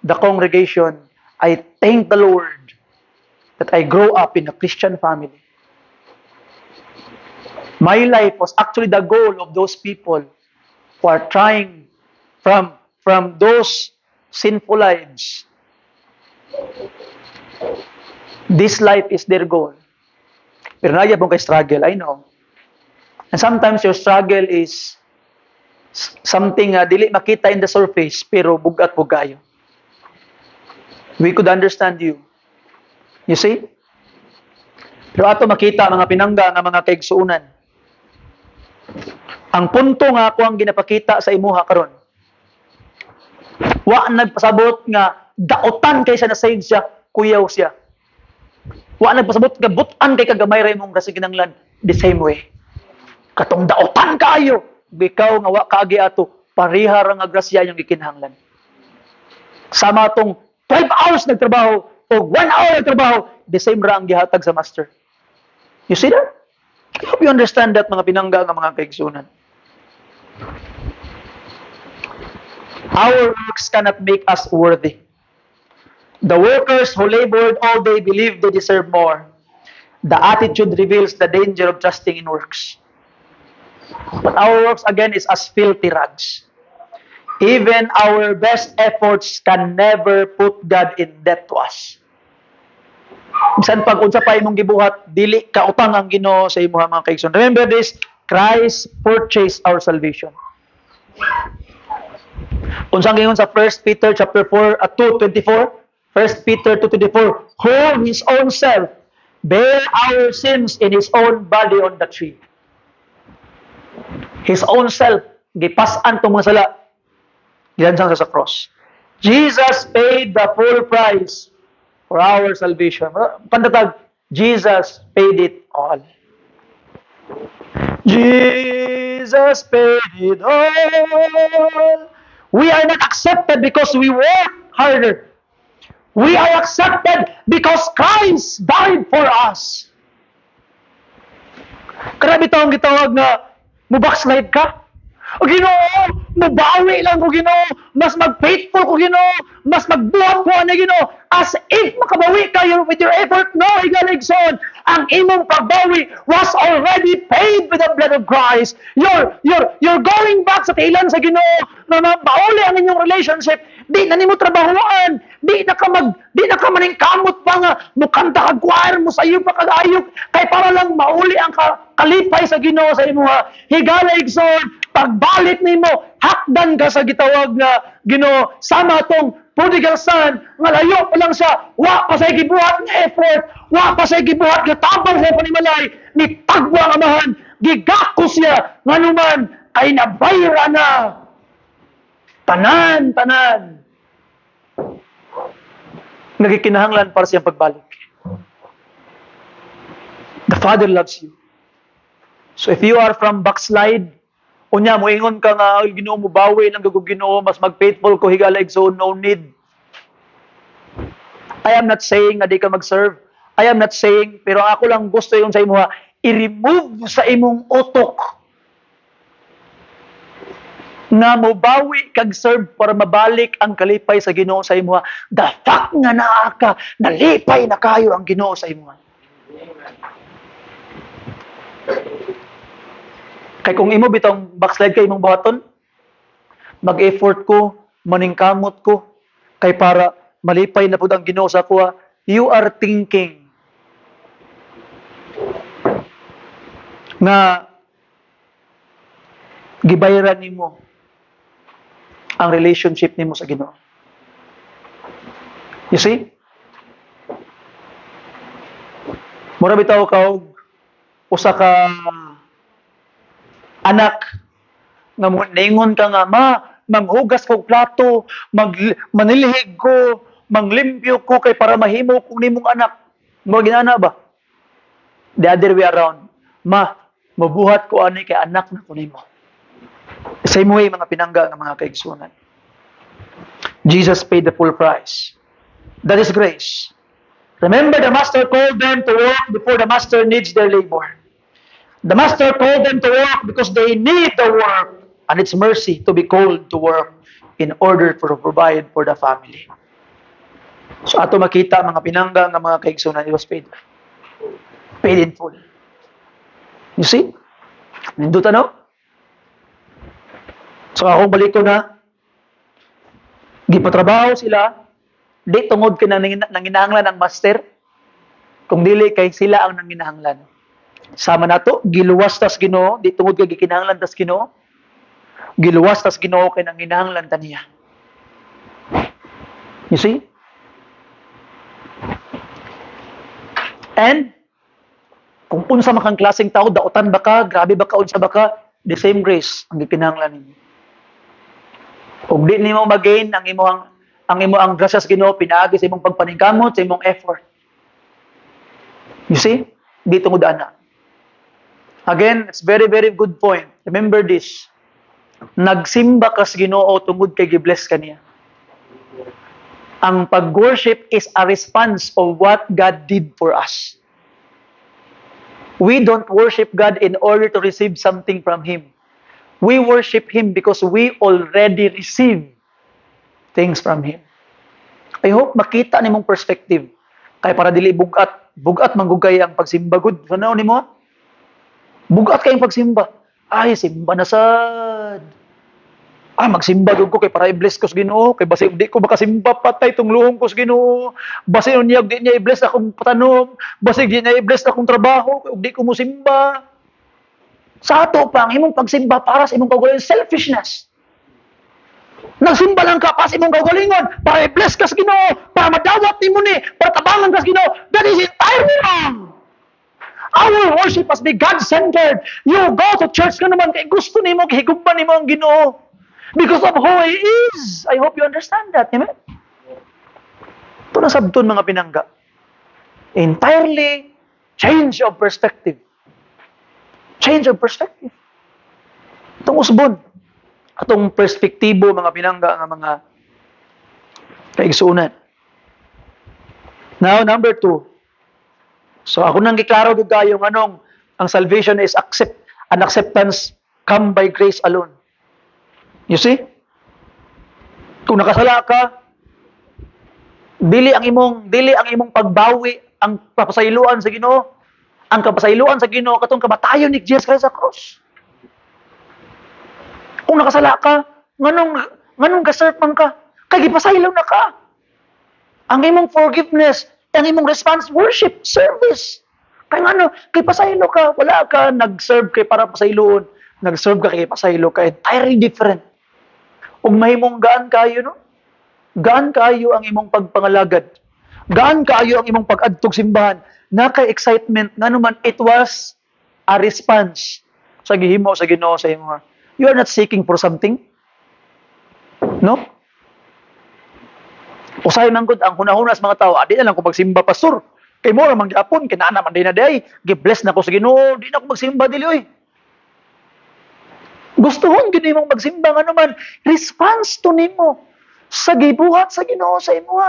the congregation, I thank the Lord that I grow up in a Christian family. My life was actually the goal of those people who are trying from those sinful lives. This life is their goal. Pero nagyabong kay struggle, I know. And sometimes your struggle is something dili makita in the surface, pero bugat bugayo. We could understand you. You see? Pero ato makita mga pinangga nga mga kaigsuunan. Ang punto nga ako ang ginapakita sa imuha karon. Wa nagpasabot nga daotan kay sa nasayod siya, kuyaw siya. Wa nagpasabot nga butan kay kagamay ra imong kasi kinanglan the same way. Katong daotan kaayo, bikaw nga wa kaagi ato, pareha ra nga grasya yung gikinahanglan. Sama tong 12 hours nagtrabaho o 1 hour nagtrabaho, the same ra ang gihatag sa master. You see that? I hope you understand that, mga pinangga ng mga kaigsunan. Our works cannot make us worthy. The workers who labored all day believe they deserve more. The attitude reveals the danger of trusting in works. But our works, again, is as filthy rags. Even our best efforts can never put God in debt to us. Bisan pag unsa pa imong gibuhat, dili kautang ang Ginoo sa imong mga kaigsoon. Remember this, Christ purchased our salvation. Unsang gingon sa 1 Peter chapter 4 at 2:24, 1 Peter 2:24, who his own self bear our sins in his own body on the tree. His own self gipas-an tong mga sala. Gilansang sa cross. Jesus paid the full price for our salvation. Pandatag, Jesus paid it all. Jesus paid it all. We are not accepted because we work harder. We are accepted because Christ died for us. Grabe taong gitawag na mo-backslide ka. O Ginoo, mabawi lang ko Ginoo, mas mag-faithful ko Ginoo, mas magbuhat ko ani Ginoo, as if makabawi kayo with your effort. No, higaligson, ang imong pagbawi was already paid with the blood of Christ. You're going back sa kailan sa Ginoo, na mauli ang inyong relationship. Di na nimo trabahoan, di na ka maning kamot pa nga mukanta kag choir mo sayo pa kag ayok kay para lang mauli ang kalipay sa Ginoo sa imong higala igsoon. Pagbalik nimo hakdan ka sa gitawag nga Ginoo sama tong prodigal son nga layo pa lang siya, wa pa say gibuhat nga effort, wa pa say gibuhat nga tabang sa panimalay, ni tagwa ang amahan, gigako siya nganuman kay nabayra na tanan nagikinahanglan para siyang pagbalik. The Father loves you. So if you are from backslide, unya moingon ka nga Ginoo mo bawi lang gagog Ginoo, mas mag-faithful ko higalig so no need. I am not saying na di ka mag-serve. I am not saying, pero ako lang gusto yung sa imo i-remove sa imong utok na mobawi kag serve para mabalik ang kalipay sa Ginoo sa imo. The fact nga naa ka, nalipay na kayo ang Ginoo sa imo. Kay kung imo bitong backslide kay imong buhaton, mag-effort ko, maningkamot ko, kay para malipay na pud ang Ginoo sa kuha, you are thinking nga gibayran nimo ang relationship nimo sa Ginoo. You see? Mura bitaw ka usa ka anak nga ningon ka nga manghugas kog plato, manilhig ko, manglimpyo ko kay para mahimo kong nimong anak. Mo ginana ba? The other way around. Mabuhat ko ani kay anak na ko nimo. Same way mga pinangga ng mga kaigsunan. Jesus paid the full price. That is grace. Remember, the master called them to work before the master needs their labor. The master called them to work because they need the work, and it's mercy to be called to work in order to provide for the family. So ato makita mga pinangga ng mga kaigsunan, it was paid. Paid in full. You see? Nindutan no? So akong balik ko na, gipatrabaho sila, di tungod ka nanginahanglan ang master, kung dili kay sila ang nanginahanglan. Sama na to, giluwas tas Ginoo, di tungod kay gikinahanglan tas Ginoo, giluwas tas Ginoo kay nanginahanglan ta niya. You see? And, kung unsa man kang klaseng tao, dautan ba ka, grabe ba ka, unsa ba ka, the same grace ang gikinahanglan nimo. Ug di nimo magain ang imo ang grasya sa Ginoo pinaagi sa imong pagpaningkamot, sa imong effort. You see? Di tungod ana. Again, it's very very good point. Remember this. Nagsimba ka sa Ginoo tungod kay gibless kaniya. Ang pag-worship is a response of what God did for us. We don't worship God in order to receive something from Him. We worship Him because we already receive things from Him. I hope makita nimong perspective. Kaya para dili bugat manggugay ang pagsimba gud. Ano nimo? Bugat kayong pagsimba. Ay, simba na sad. Magsimba gud ko kay para i-bless ko sa Ginoo. Kay basi di ko makasimba patay tong luhong ko sa Ginoo. Basi unya di niya i-bless akong patanom. Basi di niya i-bless akong trabaho. Kay di ko mo simba. Sa ato pa, ang imong pagsimba para sa imong kaugalingon, selfishness. Nagsimba lang ka para sa imong kaugalingon, para i-bless ka sa Ginoo, para madawat nimo ni, para tabangan ka sa Ginoo. That is entirely wrong. Our worship must be God-centered. You go to church ka naman kay gusto nimo, higugban nimo ang Ginoo. Because of who He is. I hope you understand that. Amen? Ito na sabton mga pinangga. Entirely change of perspective. Change of perspective. Itong usbon. Atong perspektibo mga pinangga nga mga kaigsuunan. Now, number 2. So, ako nang giklaro gud kayo nganong ang salvation is an acceptance come by grace alone. You see? Kung nakasala ka, dili ang imong pagbawi ang kapasayloan sa Ginoo. Ang kapasayloan sa Ginoo katong kamatayon ni Jesus Christ sa cross. Kung nakasala ka, nganong gaserve man ka? Kay gipasaylo na ka. Ang imong forgiveness, ang imong response, worship, service. Kay ngano, kay pasaylo ka, wala ka nag-serve kay para pasayloon. Nag-serve ka kay pasaylo ka, entirely different. Ug mahimong gaan kayo, no? Gaan kayo ang imong pagpangalagad. Gaan kayo ang imong pag-adtog simbahan. Naka-excitement nga naman, it was a response sa gihimo sa Ginoo sa imo. You are not seeking for something. No? Usahay man gud ang hunahuna sa mga tao, di na lang ko magsimba pastor. Kay mo ra man gyapon, kinana man din na day. Gi-bless na ko sa Ginoo, di na ko magsimba dili oy. Gustuhon gid nimong magsimba nga naman, response to nimo sa gibuhat sa Ginoo sa imo.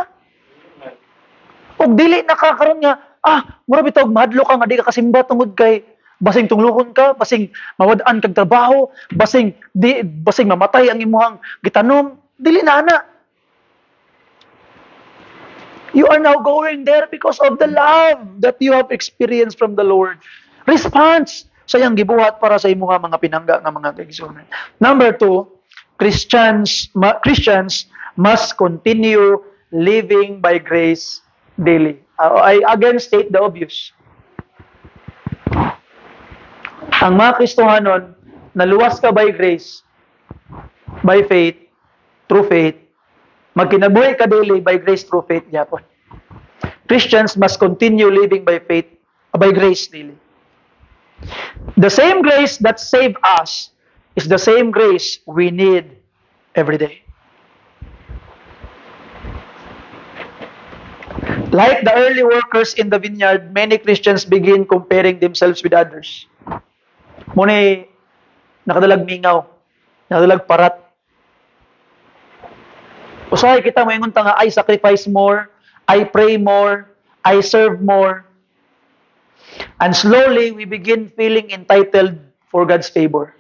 Og dili nakakaron nga, mura bitaw mahadlo ka nga di ka kasimba tungod kay basing tungluhon ka, basing mawad-an kag trabaho, basing mamatay ang imuhang gitanom, dili na ana. You are now going there because of the love that you have experienced from the Lord. Response sa iyang gibuhat para sa imuha mga pinangga nga mga kaigsuonan. Number 2, Christians must continue living by grace daily. I again state the obvious. Ang mga Kristohanon, naluwas ka by grace, by faith, through faith, magkinabuhi ka daily by grace through faith yapon. Christians must continue living by faith, by grace daily. The same grace that saved us is the same grace we need every day. Like the early workers in the vineyard, many Christians begin comparing themselves with others. Muna nakadalag mingaw, nakadalag parat. Usahay kita moingon ta nga I sacrifice more, I pray more, I serve more. And slowly we begin feeling entitled for God's favor.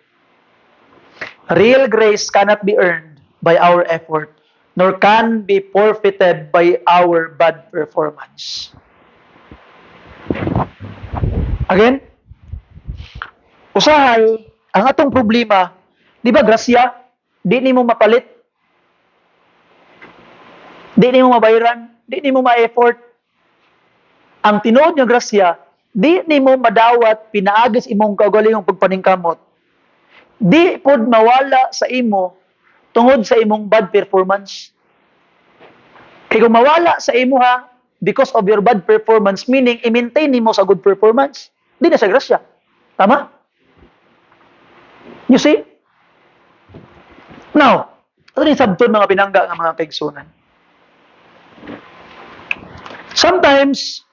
Real grace cannot be earned by our effort, nor can be forfeited by our bad performance. Again, usahay, ang atong problema, di ba grasya, di ni mo mapalit, di ni mo mabayaran, di ni mo ma-effort. Ang tinuod nga grasya, di ni mo madawat, pinaagis imong kaugalingong pagpaningkamot. Di pod mawala sa imo tungod sa imong bad performance. Kaya kung mawala sa imo ha, because of your bad performance, meaning i-maintain nimo sa good performance, di na sa grasya. Tama? You see? Now, ito rin sabton mga pinangga ng mga kaigsunan. Sometimes,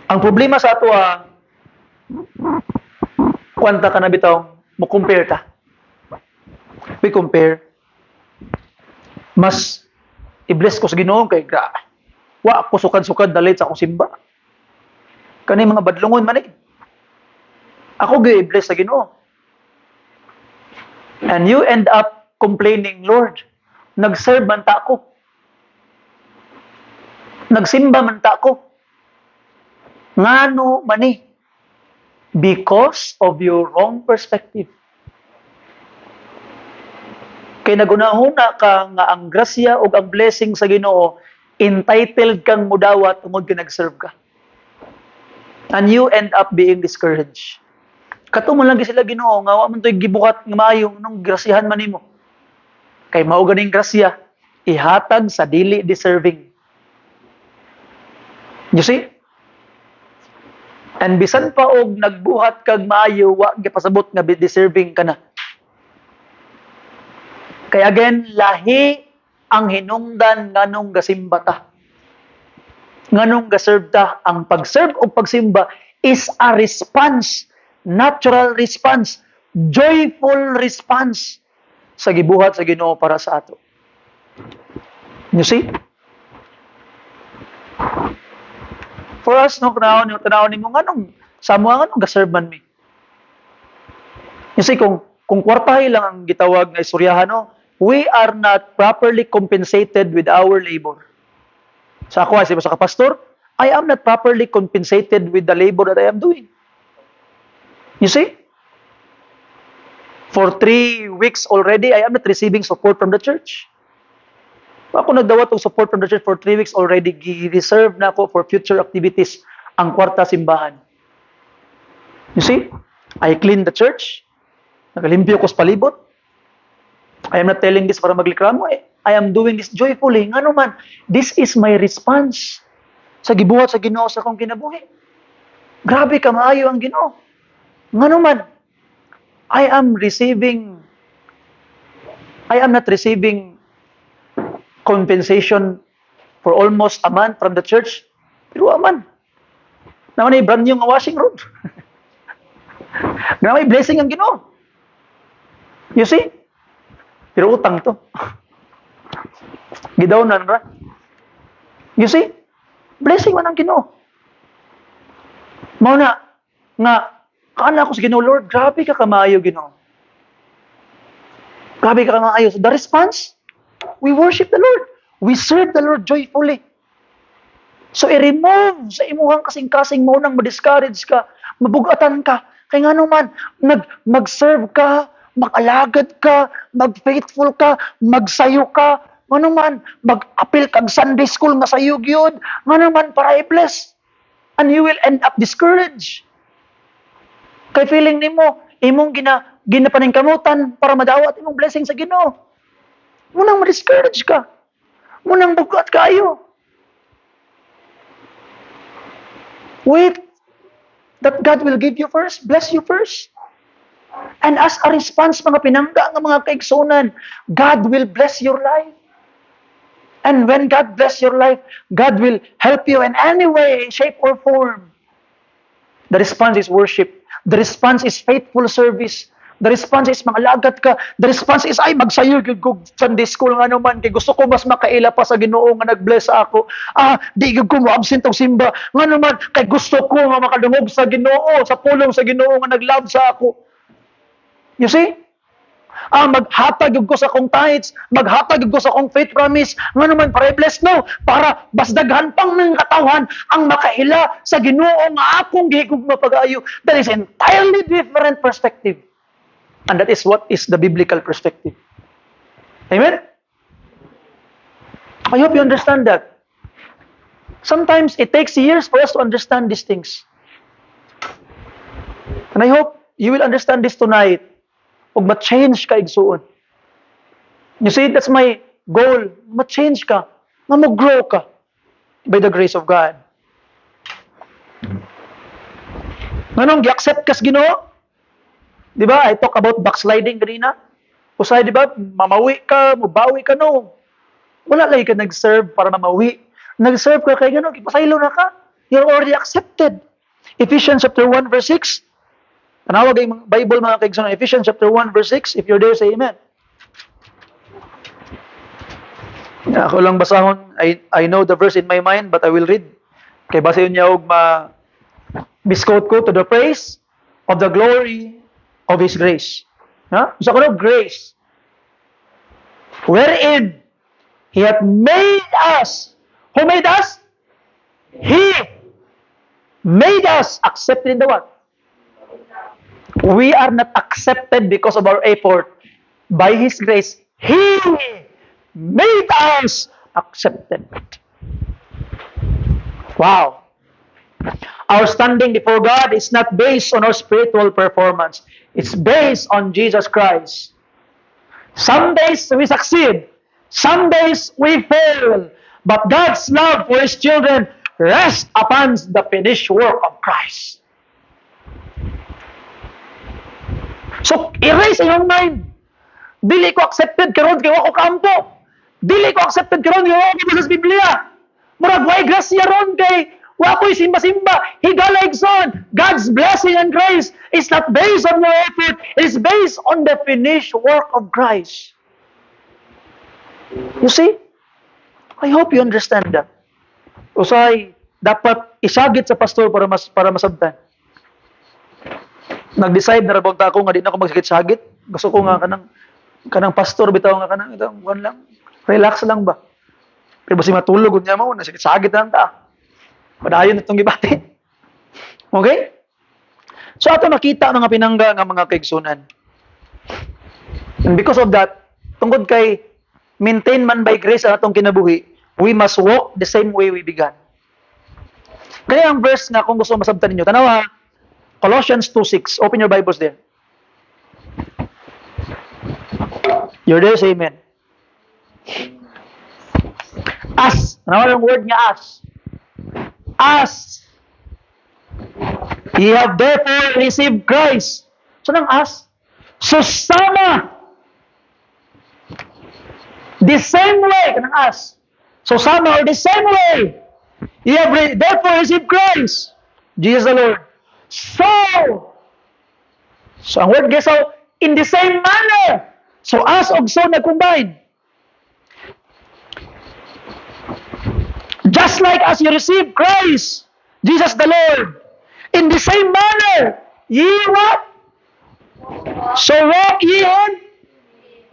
ang problema sa ato kwanta ka na bitaw, mo-compare ta. We compare. Mas i-bless ko sa Ginoo kay wa ako sukad-sukad dalit sa akong simba. Kani mga badlungon man eh. Ako gi-bless sa Ginoo. And you end up complaining, Lord, nag-serve man ta ako. Nagsimba man ta ako. Ngano man eh? Because of your wrong perspective. Kay nagunahuna ka nga ang grasya o ang blessing sa Ginoo, entitled kang mudawat tungod ka nag-serve ka. And you end up being discouraged. Kato mo lang sila Ginoo, nga wa man to'y gibukat nga maayo nung grasyahan man nimo. Kay mao ganing grasya, ihatag sa dili deserving. You see? And bisan pa og nagbuhat kag maayo, wa gipasabot nga deserving ka na. Kaya again, lahi ang hinungdan nganong gasimba ta. Nganong gaserve ta. Ang pag-serve o pagsimba is a response, natural response, joyful response sa gibuhat sa Ginoo para sa ato. You see? For us, no, tanawon nimo nganong sa mo nganong gaserve man mi. You see, kung kwartahay lang ang gitawag na istoryahan, no, we are not properly compensated with our labor. Sa ako, as sa kapastor, I am not properly compensated with the labor that I am doing. You see? For 3 weeks already, I am not receiving support from the church. Ako nagdawat og support from the church for 3 weeks already. Gi-reserve na ako for future activities ang kwarta simbahan. You see? I clean the church. Nagalimpyo ko sa palibot. I am not telling this para maglikramo. I am doing this joyfully. Ngano man, this is my response sa gibuhat sa Ginoo sa akong kinabuhi. Grabe ka maayo ang Ginoo. Ngano man, I am not receiving compensation for almost a month from the church. Pero aman. Naman ay brand new nga washing room. Naman ay blessing ang Ginoo. You see? Pero utang to. Gidawnan ra. You see? Blessing man ang Ginoo. Mao na nga kaana ako sa Ginoo, Lord, grabe ka kamayo, Ginoo. Grabe ka kamayo. So the response, we worship the Lord. We serve the Lord joyfully. So i-remove sa imuhang kasing-kasing mo nang ma-discourage ka, mabugatan ka. Kaya nga naman, mag-serve ka, mag-alagad ka, mag-faithful ka, magsayo ka, nga naman, mag-appeal kag Sunday school nga sayog yun, nga naman, para i-bless. And you will end up discouraged. Kay feeling nimo, imong ginapaningkamutan para madawat imong blessing sa Ginoo. Munang ma-discourage ka. Munang bugat kayo. Wait that God will give you first, bless you first. And as a response, mga pinangga ng mga kaigsunan, God will bless your life. And when God bless your life, God will help you in any way, shape, or form. The response is worship. The response is faithful service. The response is mangalagad ka. The response is, ay, magsayo ko Sunday school nga naman. Kaya gusto ko mas makaila pa sa Ginoo nga nag-bless ako. Di ko mo-absent og simba. Nga naman, kay gusto ko nga makadungog sa Ginoo, sa pulong sa Ginoo nga nag-love sa ako. You see? Maghatag ko sa akong tithes, maghatag ko sa akong faith promise, nga naman para i-bless no, para basdaghan pang ng katawhan ang makaila sa Ginoo nga akong gihigugma pag-ayo. That is entirely different perspective. And that is what is the biblical perspective. Amen? I hope you understand that. Sometimes it takes years for us to understand these things. And I hope you will understand this tonight. Huwag ma-change ka igsuon. You see, that's my goal. Ma-change ka. Nga mo-grow ka. By the grace of God. Nganong gi-accept ka sa Ginoo? Di ba? I talk about backsliding kanina. Usay, di ba? Mamawi ka, mabawi ka, no. Wala lagi ka nag-serve para mamawi. Nag-serve ka kay Ginoo, ipasaylo na ka. You're already accepted. Ephesians chapter 1 verse 6. Tanawag ang Bible mga kaigsunan. Ephesians chapter 1 verse 6. If you're there, say amen. Ako lang basahon. I know the verse in my mind, but I will read. Kay basayon niya og biscote ko to the praise of the glory of His grace. So ko grace. Wherein He hath made us. Who made us? He made us accepted in the what? We are not accepted because of our effort. By His grace, He made us accepted. Wow. Our standing before God is not based on our spiritual performance. It's based on Jesus Christ. Some days we succeed. Some days we fail. But God's love for His children rests upon the finished work of Christ. So, erase iyong mind. Dili ko accepted, karon kay wako kampo. Dili ko accepted karon nga wala sa Biblia. Murag way grasya ron kay wa ko'y simba-simba. Higala igsoon. God's blessing and grace is not based on your effort. It is based on the finished work of Christ. You see? I hope you understand that. Usay, dapat isagit sa pastor para masabtan. Nag-decide na rabang ako nga di na ako magsagit-sagit. Gusto ko nga kanang pastor bitaw nga kanang itong kuan lang. Relax lang ba? Pero basi matulog unya mo na sagit-sagit lang ta. Padayon itong gibati. Okay? So ato makita nga pinangga nga mga kaigsunan. And because of that, tungkol kay maintain man by grace ang atong kinabuhi, we must walk the same way we began. Kaya ang verse nga kung gusto masabtan ninyo, tanaw ha, Colossians 2:6. Open your Bibles there. You're there, say amen. As. Tanaw ang word nga as. As ye have therefore received Christ. So nang as? So sama. The same way. Kanang as. So sama or the same way. Ye have therefore received Christ. Jesus the Lord. So ang word nga so, in the same manner. So as og so nag-combine. Just like as you receive Christ, Jesus the Lord, in the same manner, ye what? So walk ye in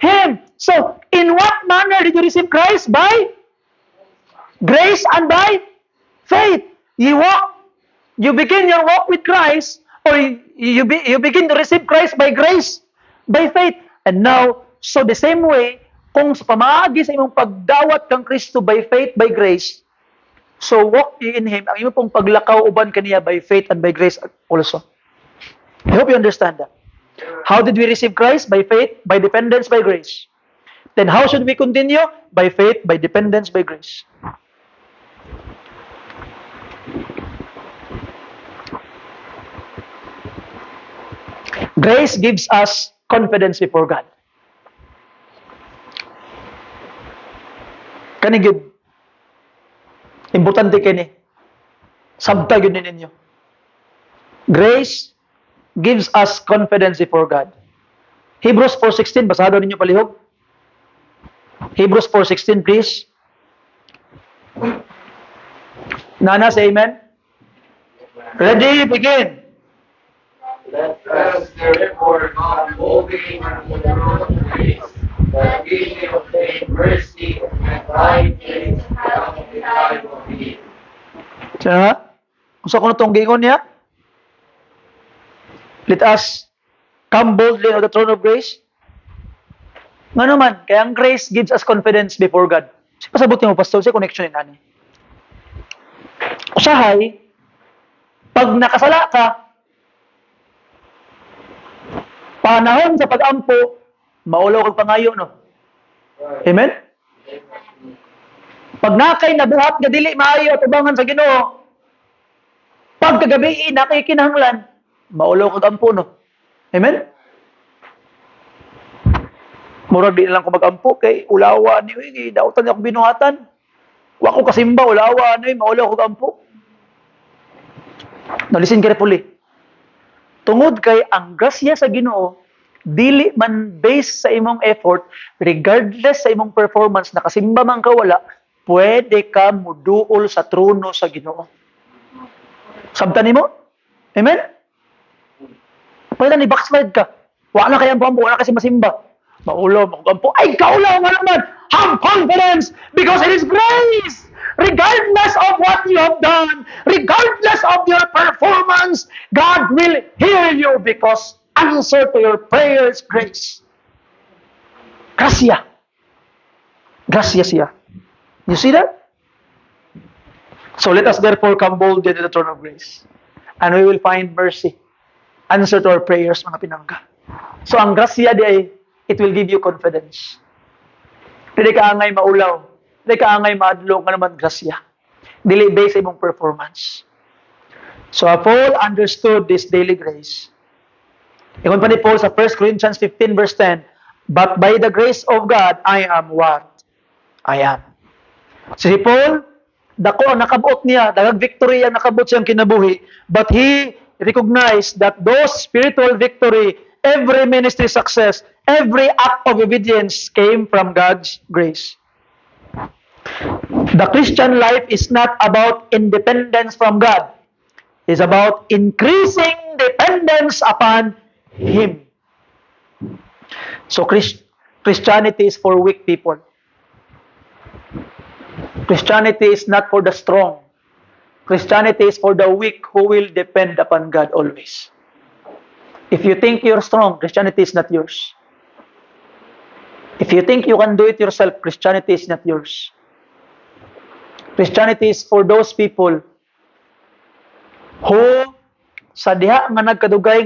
Him. So, in what manner did you receive Christ? By grace and by faith. You walk, you begin your walk with Christ, or you begin to receive Christ by grace, by faith. And now, so the same way, kung sa pamaagi sa imong pagdawat kang Kristo by faith, by grace, so walk ye in Him, ang imong pong paglakaw uban kaniya by faith and by grace also. I hope you understand that. How did we receive Christ? By faith, by dependence, by grace. Then how should we continue? By faith, by dependence, by grace. Grace gives us confidence before God. Kanigid, importante kini. Sabta yun ninyo. Grace gives us confidence before God. Hebrews 4:16, basado ninyo palihog. Hebrews 4:16, please. Nana, say amen. Ready, begin. Let us therefore not boldly unto the throne of grace, that we may obtain mercy and find grace to help in time of need. Siya, kung sa kuno tong gingon niya, let us come boldly on the throne of grace. Nga naman, kaya ang grace gives us confidence before God. Si pasabot mo, pastor, si connection ni nani. Usahay, pag nakasala ka, panahon sa pag-ampo, maulaw kag pangayo, no? Amen? Pag nakay nabuhat nga dili maayo at ubangan sa Ginoo, pag kagabi nakay kinahanglan, maulaw kag ampo, no? Amen? Murag di na lang ko mag-ampo kay ulawa ni uy, dautan ako binuhatan. Wa ko kasimba ulawa ni maulaw kag ampo. Nalisin kay puli. Tungod kay ang grasya sa Ginoo dili man based sa imong effort, regardless sa imong performance, nakasimba man ka wala, pwede ka muduol sa trono sa Ginoo. Sabtan nimo? Amen? Pwede ni backslide ka. Wala kayang pampo, wala kasi masimba. Maulo, makukampo. Ay, kaulaw nga naman! Have confidence because it is grace! Regardless of what you have done, regardless of your performance, God will hear you because answer to your prayer is grace. Gracia. Gracia siya. You see that? So let us therefore come boldly to the throne of grace. And we will find mercy. Answer to our prayers, mga pinangga. So ang gracia di ay, it will give you confidence. Dili ka angay maulaw. Dili ka angay maadlong ka naman grasya. Dili based sa imong performance. So Paul understood this daily grace. Ingon pa ni Paul sa 1 Corinthians 15 verse 10, but by the grace of God, I am what? I am. Si Paul, dako ang nakabuot niya, dagag victory ang nakabuot siyang kinabuhi, but he recognized that those spiritual victory, every ministry success, every act of obedience came from God's grace. The Christian life is not about independence from God. It's about increasing dependence upon Him. So Christianity is for weak people. Christianity is not for the strong. Christianity is for the weak who will depend upon God always. If you think you're strong, Christianity is not yours. If you think you can do it yourself, Christianity is not yours. Christianity is for those people who sa diha nga nagkadugay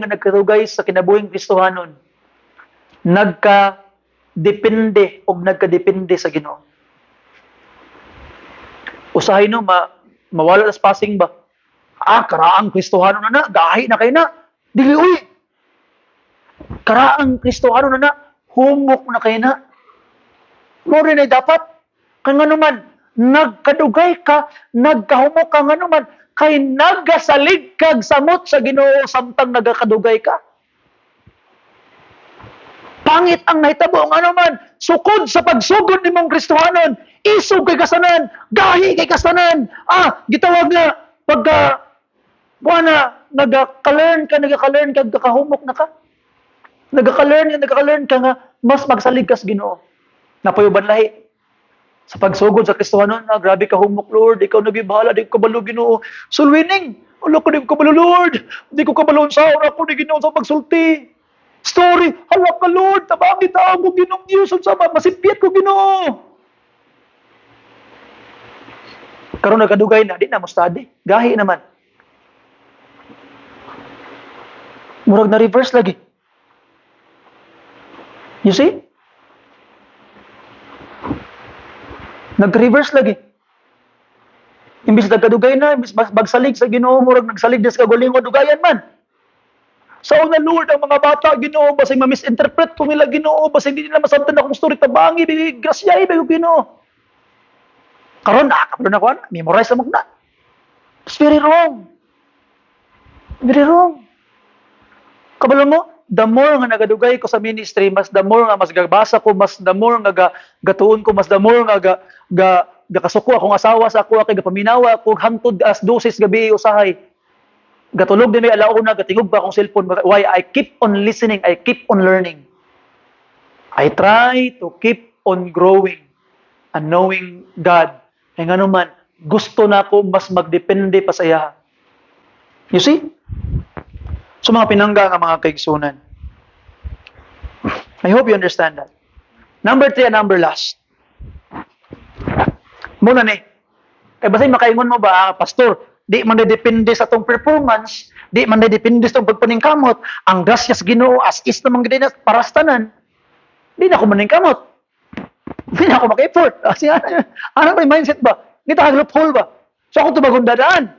sa kinabuhing Kristohanon, nagka-depende sa Ginoo. Usahay no, mawala sa passing ba? Karaang Kristohanon na, gahi na kayo na. Dili, uy! Karaang Kristohanon na, humok na kayo na. Mo rin ay dapat. Kaya nga naman, nagkadugay ka, nagkahumok ka nga naman, kay nagasalig kag samot sa Ginoo samtang nagakadugay ka. Pangit ang nahitabo nga naman, sukod sa pagsugod ni mong Kristohanon, isog kay kasanan, gahi kay kasanan. Gitawag na, pagka, nagaka-learn ka, kakahumok na ka. Nagaka-learn ka nga, mas magsalig ka sa Ginoo. Napayuban lahi. Sa pagsugod sa Kristohanon, grabe ka humok, Lord, ikaw nagibahala, di ko kabalo Ginoo. Sulwining, wala ko di ko kabalo, Lord. Di ko kabalo sa ora ko ni Ginoo sa pagsulti. Story, hala ka Lord, tabangit ako Ginoong Diyos, sa masipiyat ko Ginoo. Karon nagkadugay na, di na mo study. Gahi naman. Murag na reverse lagi. You see? Nag-reverse lagi. Imbis nagkadugay na, imbis magsalig sa Ginoo, murag nagsalig na sa kagalingon, dugayan man. Sa una, Lord, ang mga bata, Ginoo, basig ma-misinterpret ko nila, Ginoo, basig hindi nila masabtan akong story, tabangi, grasyay, Ginoo. Karon nakakabalo na ko, memorize na magna. It's very wrong. Very wrong. Kabalo mo, the more nga nagadugay ko sa ministry, the more nga mas gabasa ko, the more nga gatuon ko, the more nga gakasuko akong asawa sa ako, kay gapaminawa ko, hangtod as dosis gabi usahay. Gatulog din may alauna, gatingog ba akong cellphone. Why? I keep on listening, I keep on learning. I try to keep on growing and knowing God. Kaya nga naman, gusto na ako mas magdepende pa sa iya. You see? So mga pinangga nga mga kaigsunan. I hope you understand that. Number 3 and number last. Muna ni. Kaya basay makaingon mo ba, Pastor, di man depende sa tong performance, di man depende sa tong pagpaningkamot, ang grasya sa Ginoo as is namang gid na parastanan. Di na ako maningkamot. Di na ako maka-effort. Kasi ano ba yung mindset ba? Di ta loophole ba? So ako tumagon dadaan.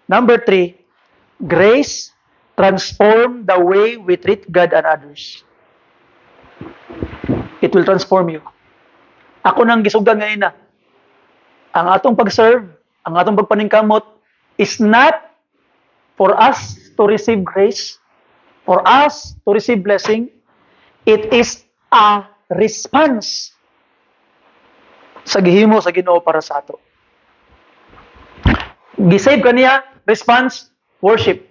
Number 3, grace transform the way we treat God and others. It will transform you. Ako nang gisugdan ngayon na. Ang atong pag-serve, ang atong pagpaningkamot is not for us to receive grace, for us to receive blessing. It is a response sa gihimo sa Ginoo para sa ato. Gisave kaniya, response, worship.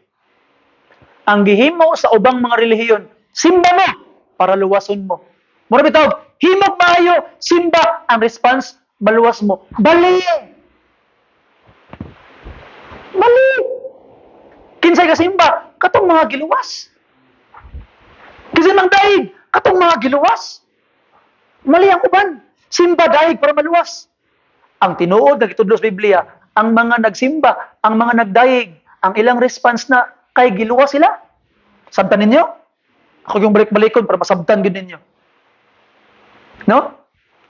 Ang gihimo sa ubang mga relihiyon, simba mo para luwason mo. Mura bitaw, himog maayo, simba, ang response, maluwas mo. Bali! Kinsay ka simba, katong mga giluwas. Kinsay mang daig, katong mga giluwas. Mali ang uban. Simba daig para maluwas. Ang tinuod na gitudlo sa Biblia, ang mga nagsimba, ang mga nagdaig, ang ilang response na kay giluwas sila. Sabtan ninyo? Ako yung balik-balikon para masabtan gid ninyo. No?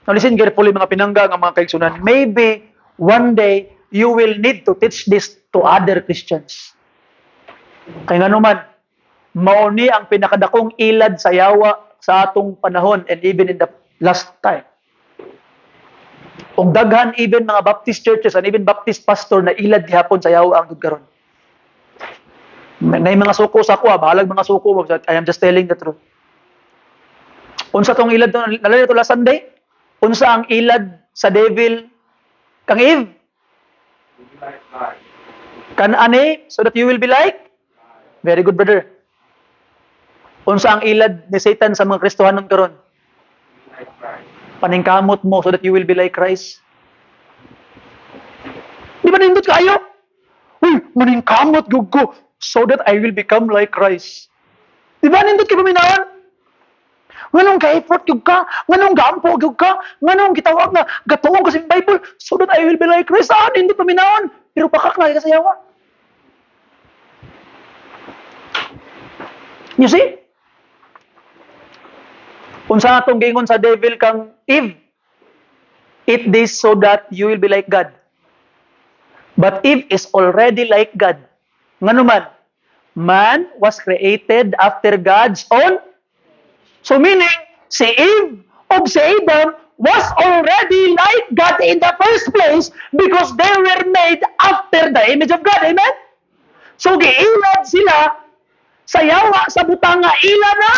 Now listen carefully mga pinangga ng mga kaigsunan. Maybe one day you will need to teach this to other Christians. Kaya nga naman, mauni ang pinakadakong ilad sa yawa sa atong panahon and even in the last time. Og daghan even mga Baptist churches and even Baptist pastor na ilad gihapon sa yawa ang karon. May mga suko sa kuha, bahalag mga suko, I am just telling the truth. Unsa tong ilad to, nalala to last Sunday? Unsa ang ilad sa devil kang Eve? Kan ani so that you will be like? Very good, brother. Unsa ang ilad ni Satan sa mga Kristohanon karon? Paningkamot mo so that you will be like Christ. Di ba nindot kayo? Uy, maningkamot gugo so that I will become like Christ. Di ba nindot kayo paminawan? Nganong ka-effort yung ka? Nganong gaampo yung ka? Nganong gitawag na gatuong kasi Bible so that I will be like Christ? Saan nindot paminawan? Pero pakak na kasayawa. You see? Unsa atong gingon sa devil kang Eve? Eat this so that you will be like God. But Eve is already like God. Ngano man? Man was created after God's own. So meaning, si Eve o si Adam was already like God in the first place because they were made after the image of God. Amen? So giilad sila sa yawa sa butang nga ila na.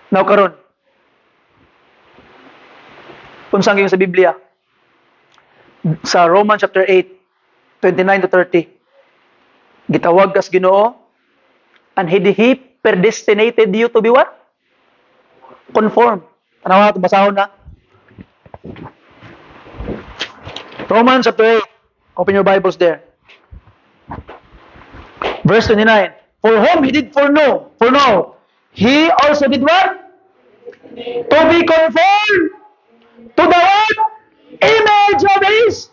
Now karon. Unsang giingon sa Biblia? Sa Romans chapter 8, 29 to 30. Gitawag kas Ginoo, and He predestinated you to be what? Conform. Tanawa ito, basahon na. Romans chapter 8. Open your Bibles there. Verse 29. For whom He did foreknow, He also did what? To be conformed to the what? Image of His.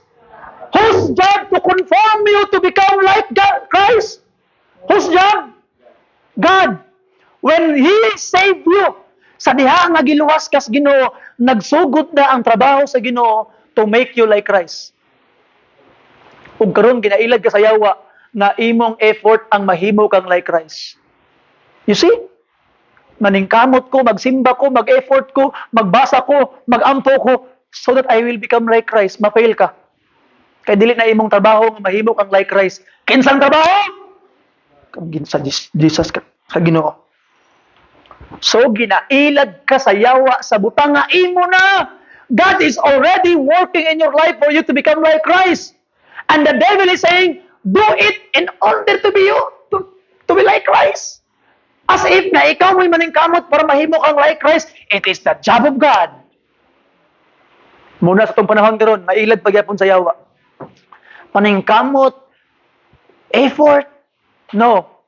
Whose job to conform you to become like God, Christ? Whose job? God. When He saved you, sa diha nga giluwas kas Ginoo, nagsugod na ang trabaho sa Ginoo to make you like Christ. Ug karon ginailag ka sa yawa na imong effort ang mahimo kang like Christ. You see? Maningkamot ko, magsimba ko, mag-effort ko, magbasa ko, magampo ko, so that I will become like Christ. Ma-fail ka. Kaya dili na imong trabaho nga mahimo kang like Christ. Kinsang trabaho? Kang sa Jesus ka, sa Ginoo. So ginailad ka sa yawa sa butang nga imo na. God is already working in your life for you to become like Christ. And the devil is saying, do it in order to be you, to be like Christ. As if na ikaw mo'y maningkamot para mahimo kang like Christ, it is the job of God. Muna sa itong panahon karon, mailad pagyapon sa yawa. Paningkamot, effort, no.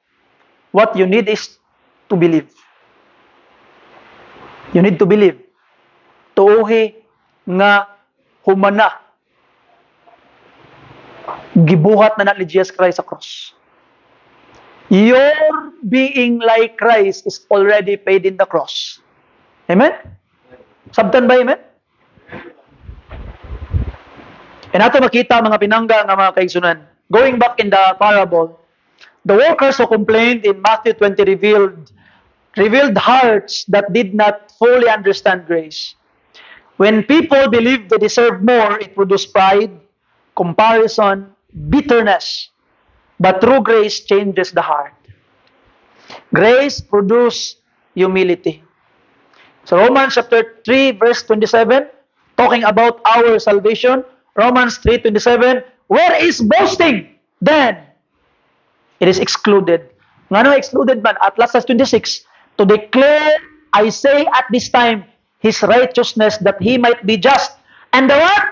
What you need is to believe. You need to believe. Tuohi nga humana. Gibuhat na ni Jesus Christ sa cross. Your being like Christ is already paid in the cross. Amen? Sabtan ba, amen? And ato makita mga pinangga nga mga kaigsunan. Going back in the parable, the workers who complained in Matthew 20 revealed hearts that did not fully understand grace. When people believed they deserved more, it produced pride, comparison, bitterness. But true grace changes the heart. Grace produces humility. So Romans chapter 3 verse 27, talking about our salvation, Romans 3:27, where is boasting? Then it is excluded. Ngano excluded man? At last 26, to declare, I say at this time, His righteousness, that He might be just. And the what?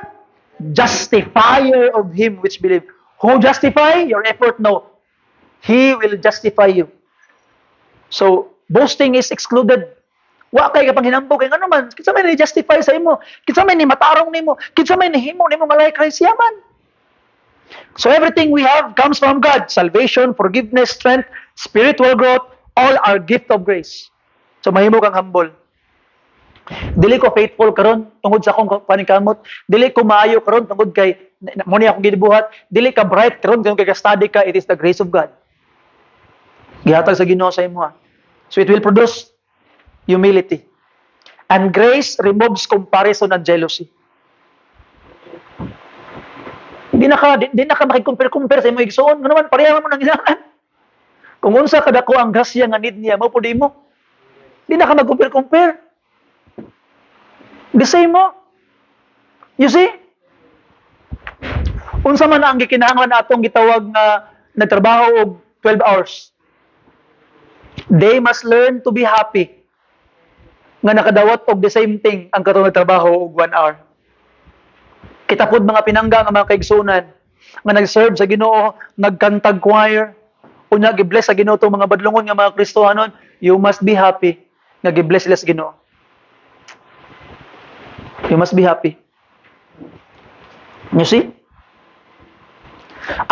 Justifier of him which believe. Who justify? Your effort? No. He will justify you. So, boasting is excluded. Wa kay kapang hinampo kay ano man, kinsa may ni-justify sa imo, kinsa may ni matarong nimo, kinsa may nihimo nimo malay Christ yaman. So everything we have comes from God. Salvation, forgiveness, strength, spiritual growth, all are gift of grace. So mahimo kang humble. Dili ko faithful karon tungod sa akong paningkamot, dili ko maayo karon tungod kay mo ni akong gibuhat, dili ka bright karon tungod kay ka-study ka, it is the grace of God. Gihatag sa Ginoo sa imo. So it will produce humility. And grace removes comparison and jealousy. Di na ka makikumpare-kumpare sa imong igsoon. Nga naman pareha mo nang ilangan. Kung unsa kadako ang grasya nga need niya, mao pud imo. Di na ka mag-compare-compare. The same mo. You see? Unsa man ang gikinahanglan atong gitawag nga nagtrabaho og 12 hours. They must learn to be happy. Nga nakadawat og the same thing ang katong nagtrabaho og 1 hour. Kita pod mga pinangga nga mga kaigsunan nga nag-serve sa Ginoo, nagkantag choir, unya gi-bless sa Ginoo tong mga badlongon nga mga Kristohanon, you must be happy nga gi-bless sila sa Ginoo. You must be happy. You see?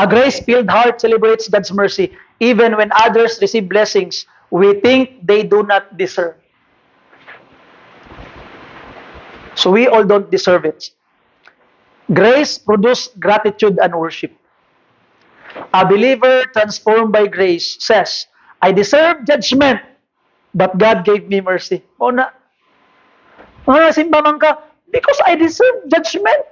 A grace-filled heart celebrates God's mercy even when others receive blessings we think they do not deserve. So we all don't deserve it. Grace produces gratitude and worship. A believer transformed by grace says, I deserve judgment, but God gave me mercy. O na, simba man ka, because I deserve judgment.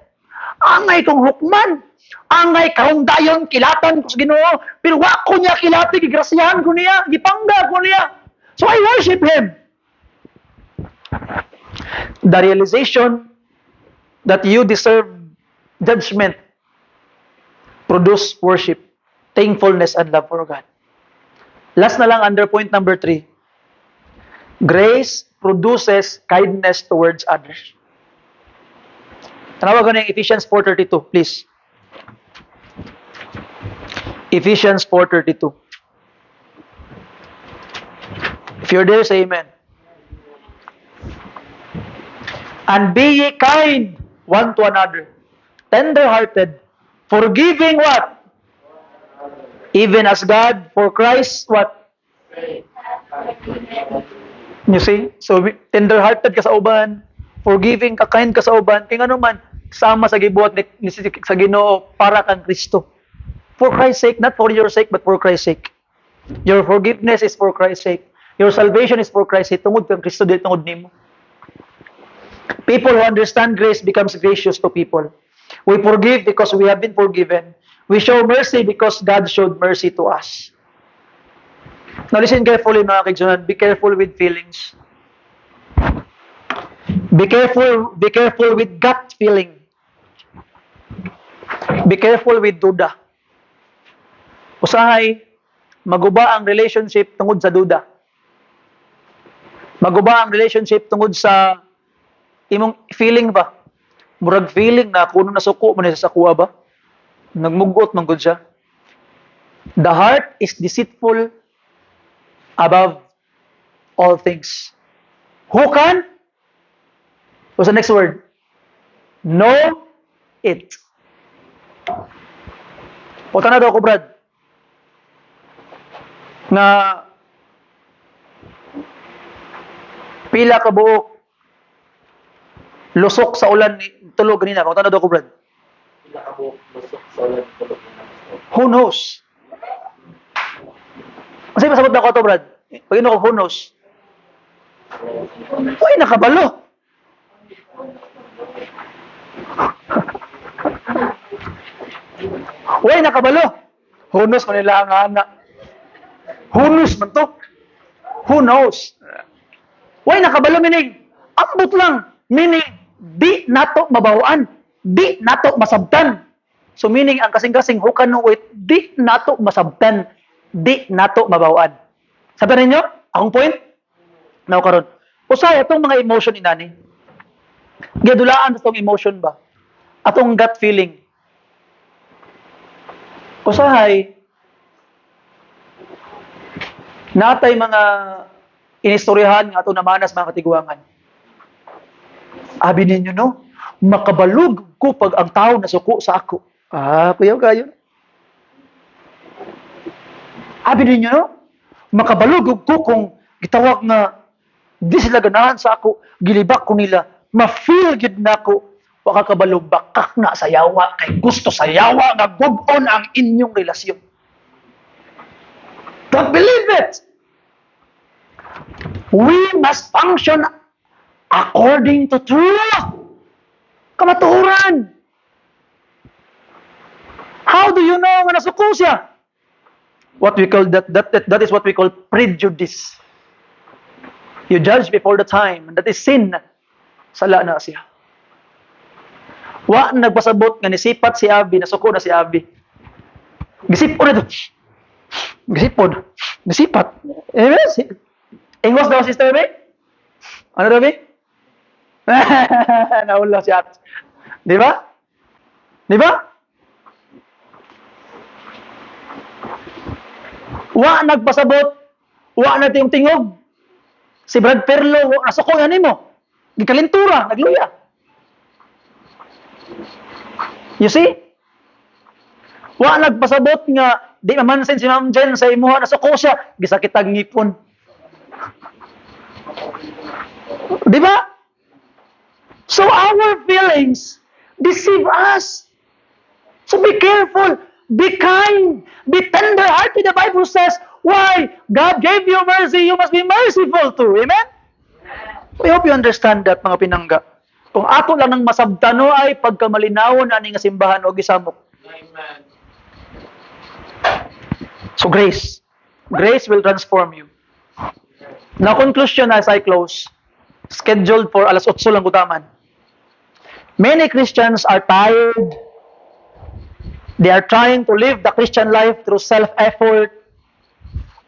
Angay kong hukman. Angay karong dayon kilatan ko sa Ginoo. Pero wa ko niya kilati, gigrasyahan ko niya, gipangga ko niya. So I worship Him. The realization that you deserve judgment produce worship, thankfulness, and love for God. Last na lang under point number 3. Grace produces kindness towards others. Tanawagan ng Ephesians 4:32, please. Ephesians 4:32. If you're there, say amen. And be ye kind one to another, tender-hearted, forgiving what? Even as God, for Christ, what? You see? So, tender-hearted ka sa uban, forgiving ka, kind ka sa uban, kaya ano man, sama sa gibuhat ni sa Ginoo para kang Kristo. For Christ's sake, not for your sake, but for Christ's sake. Your forgiveness is for Christ's sake. Your salvation is for Christ's sake. Tungod kang Kristo, di tungod nimo. People who understand grace becomes gracious to people. We forgive because we have been forgiven. We show mercy because God showed mercy to us. Now listen carefully mga kaigsunan. Be careful with feelings. Be careful with gut feeling. Be careful with duda. Usahay, maguba ang relationship tungod sa duda. Maguba ang relationship tungod sa imong feeling ba? Murag feeling na kuno nasuko man sa kuha ba? Nagmugot man gud siya. The heart is deceitful above all things. Who can? What's the next word? Know it. O tanado ako, Brad. Na pila ka buok lusok sa ulan ni tulog ganina. O tanado ako, Brad. Pila ka buok lusok sa ulan tulog na. Who knows? Kasi masabot na ako ito, Brad. Pag ino ko, who knows? Uy, nakabalo. Uy, nakabalo. Who knows kung nila ang anak? Who knows man to? Who knows? Uy, nakabalo, meaning, ambot lang. Meaning, di nato mabawaan. Di nato masabtan. So meaning, ang kasing-kasing who can know it, di nato masabtan. Di nato mabawaan. Sabi ninyo, akong point? Now karon. Usay, itong mga emotion inani. Gidulaan sa itong emotion ba? Atong gut feeling. Usahay, natay mga inistoryahan nga ato namanas mga katiguangan. Abi ninyo no, makabalug ko pag ang tao nasuko sa ako. Kuyaw kayo. Abi ninyo no, makabalug ko kung gitawag nga di sila ganahan sa ako, gilibak ko nila, ma-feel gid nako. Wa ka kabalog bakak na sa yawa kay gusto sa yawa nga gub-on ang inyong relasyon. Don't believe it. We must function according to truth. Kamatuoran. How do you know nga nasuko siya? What we call that is what we call prejudice. You judge before the time, and that is sin. Sala na siya. Wa nagpasabot nga nisipat si Abi, nasuko na si Abi. Gisipon ito. Gisipon. Gisipat. Ingos daw, Sister Abi? Ano daw, Abi? Naula si Ate. Di ba? Di ba? Wa nagpasabot. Wa na tiyong tingog. Si Brad Perlo, nasuko yan mo. Gikalintura, nagluya. You see? Wa nagpasabot nga, di mamansin si Ma'am Jen sa imuha, nasuko siya. Gisakit ang ngipon. Di ba? So our feelings deceive us. So be careful. Be kind. Be tender-hearted. The Bible says, why? God gave you mercy. You must be merciful too. Amen? I hope you understand that, mga pinangga. Kung ato lang ng masabtano ay pagkamalinawon ani nga simbahan o gisamok. Amen. So grace. Grace will transform you. Now, conclusion as I close. Scheduled for alas 8 lang gutaman. Many Christians are tired. They are trying to live the Christian life through self-effort.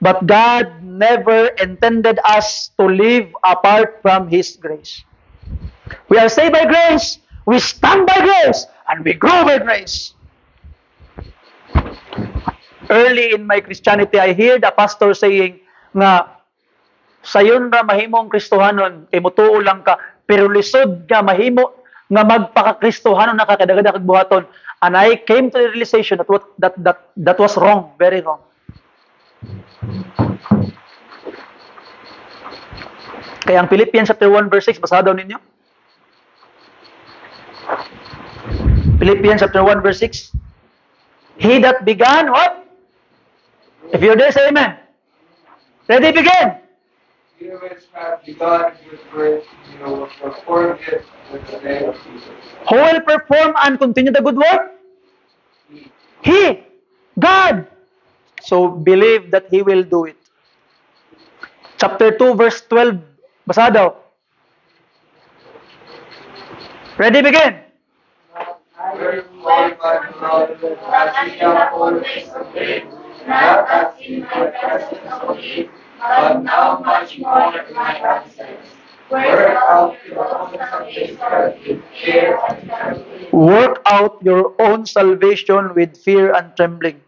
But God never intended us to live apart from His grace. We are saved by grace, we stand by grace, and we grow by grace. Early in my Christianity, I hear the pastor saying nga, sayon ra mahimong Kristohanon, kay mutuo lang ka, pero lisod nga mahimo nga magpaka-Kristohanon na kakadagada kag buhaton. And I came to the realization that was wrong, very wrong. Kaya ang Philippians chapter 1 verse 6, basahan daw ninyo. Philippians chapter 1 verse 6. He that began what? If you're there, say amen. Ready, begin. You which have begun good work, you will perform it with the name of Jesus. Who will perform and continue the good work? He. God. So believe that He will do it. Chapter 2 verse 12. Basa daw. Ready, begin. Wherefore, my beloved, as ye have always obeyed, not as in my presence only, but now much more in my absence. Work out your own salvation in fear and trembling. Work out your own salvation with fear and trembling.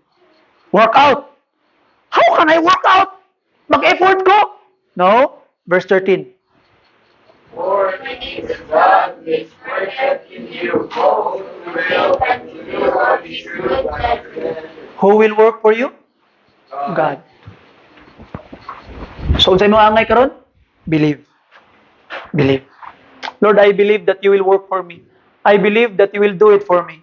Work out. How can I work out? Mag-effort ko? No. Verse 13. For it is God which worketh in you both to will and to do what is good and good. Who will work for you? God. So, unsay mo angay karon? Believe. Believe. Lord, I believe that you will work for me. I believe that you will do it for me.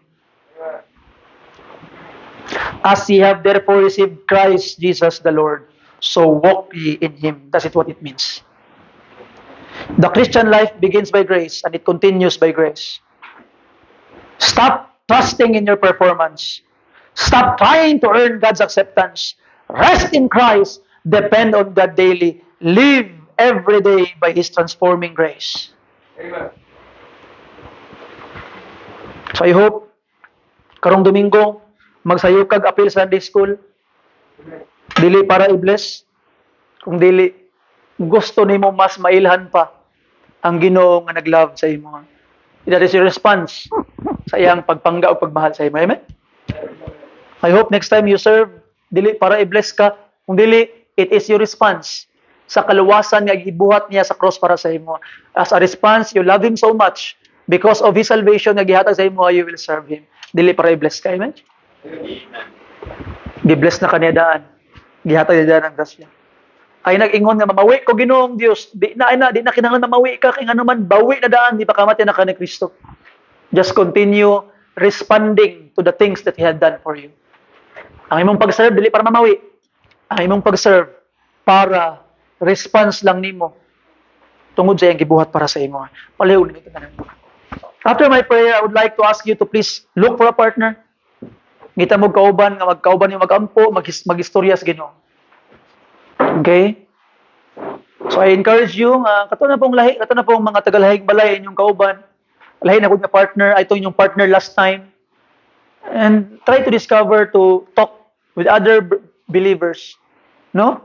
As ye have therefore received Christ Jesus the Lord, so walk ye in Him. That's it what it means. The Christian life begins by grace and it continues by grace. Stop trusting in your performance. Stop trying to earn God's acceptance. Rest in Christ. Depend on God daily. Live every day by His transforming grace. Amen. So I hope, karong Domingo, magsayo kag appeal Sunday School. Dili para i-bless. Kung dili, gusto nimo mas mailhan pa ang Ginoo nga naglove sa imo. That is your response sa iyang pagpangga o pagmahal sa imo. Amen? I hope next time you serve, dili para i-bless ka. Kung dili, it is your response sa kaluwasan nga gibuhat niya sa cross para sa imo. As a response, you love Him so much. Because of His salvation nga gihatag sa imo, you will serve Him. Dili para i-bless ka. Amen? Gi-bless na kaniya daan. Gihatag niya daan ang grasya. Ay nag-ingon nga mamawi ko Ginoong Dios. Di na kinahanglan mamawi ka kay ngano man bawi na daan di pa kamatay na ka ni Kristo. Just continue responding to the things that He had done for you. Ang imong pag-serve dili para mamawi. Ang imong pag-serve para response lang nimo tungod sa iyang gibuhat para sa imo. Paliw ni tanan. After my prayer, I would like to ask you to please look for a partner. Ngita mo kauban nga magkauban yung magampo, magistorya sa Ginoo. Okay? So I encourage you kato na pong mga tagalahig balay inyong kauban. Lahi na ko nga partner, ito yung partner last time. And try to discover to talk with other believers, no?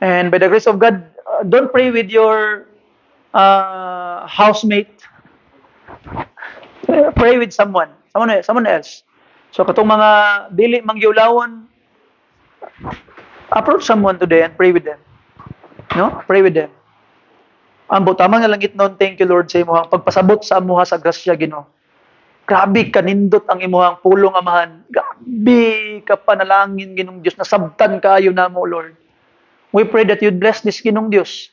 And by the grace of God, don't pray with your housemate. Pray with someone else. So katong mga dili manggiulawon, approach someone today and pray with them. No? Pray with them. Ambo tama nga langit noon, thank you Lord sa imong pagpasabot sa amuha sa grasya Ginoo. Grabe kanindot ang imong pulong amahan. Grabe ka panalangin Ginong Dios, nasabtan kaayo namo Lord. We pray that you'd bless this Ginong Dios.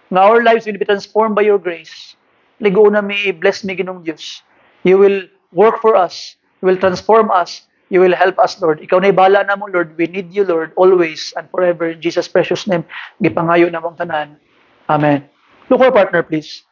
Nga our lives will be transformed by your grace. Ligo na mi, bless mi Ginong Dios. You will work for us. You will transform us. You will help us, Lord. Ikaw na ibala na mo, Lord. We need you, Lord, always and forever. In Jesus' precious name, gipangayo na mong tanan. Amen. Look for a partner, please.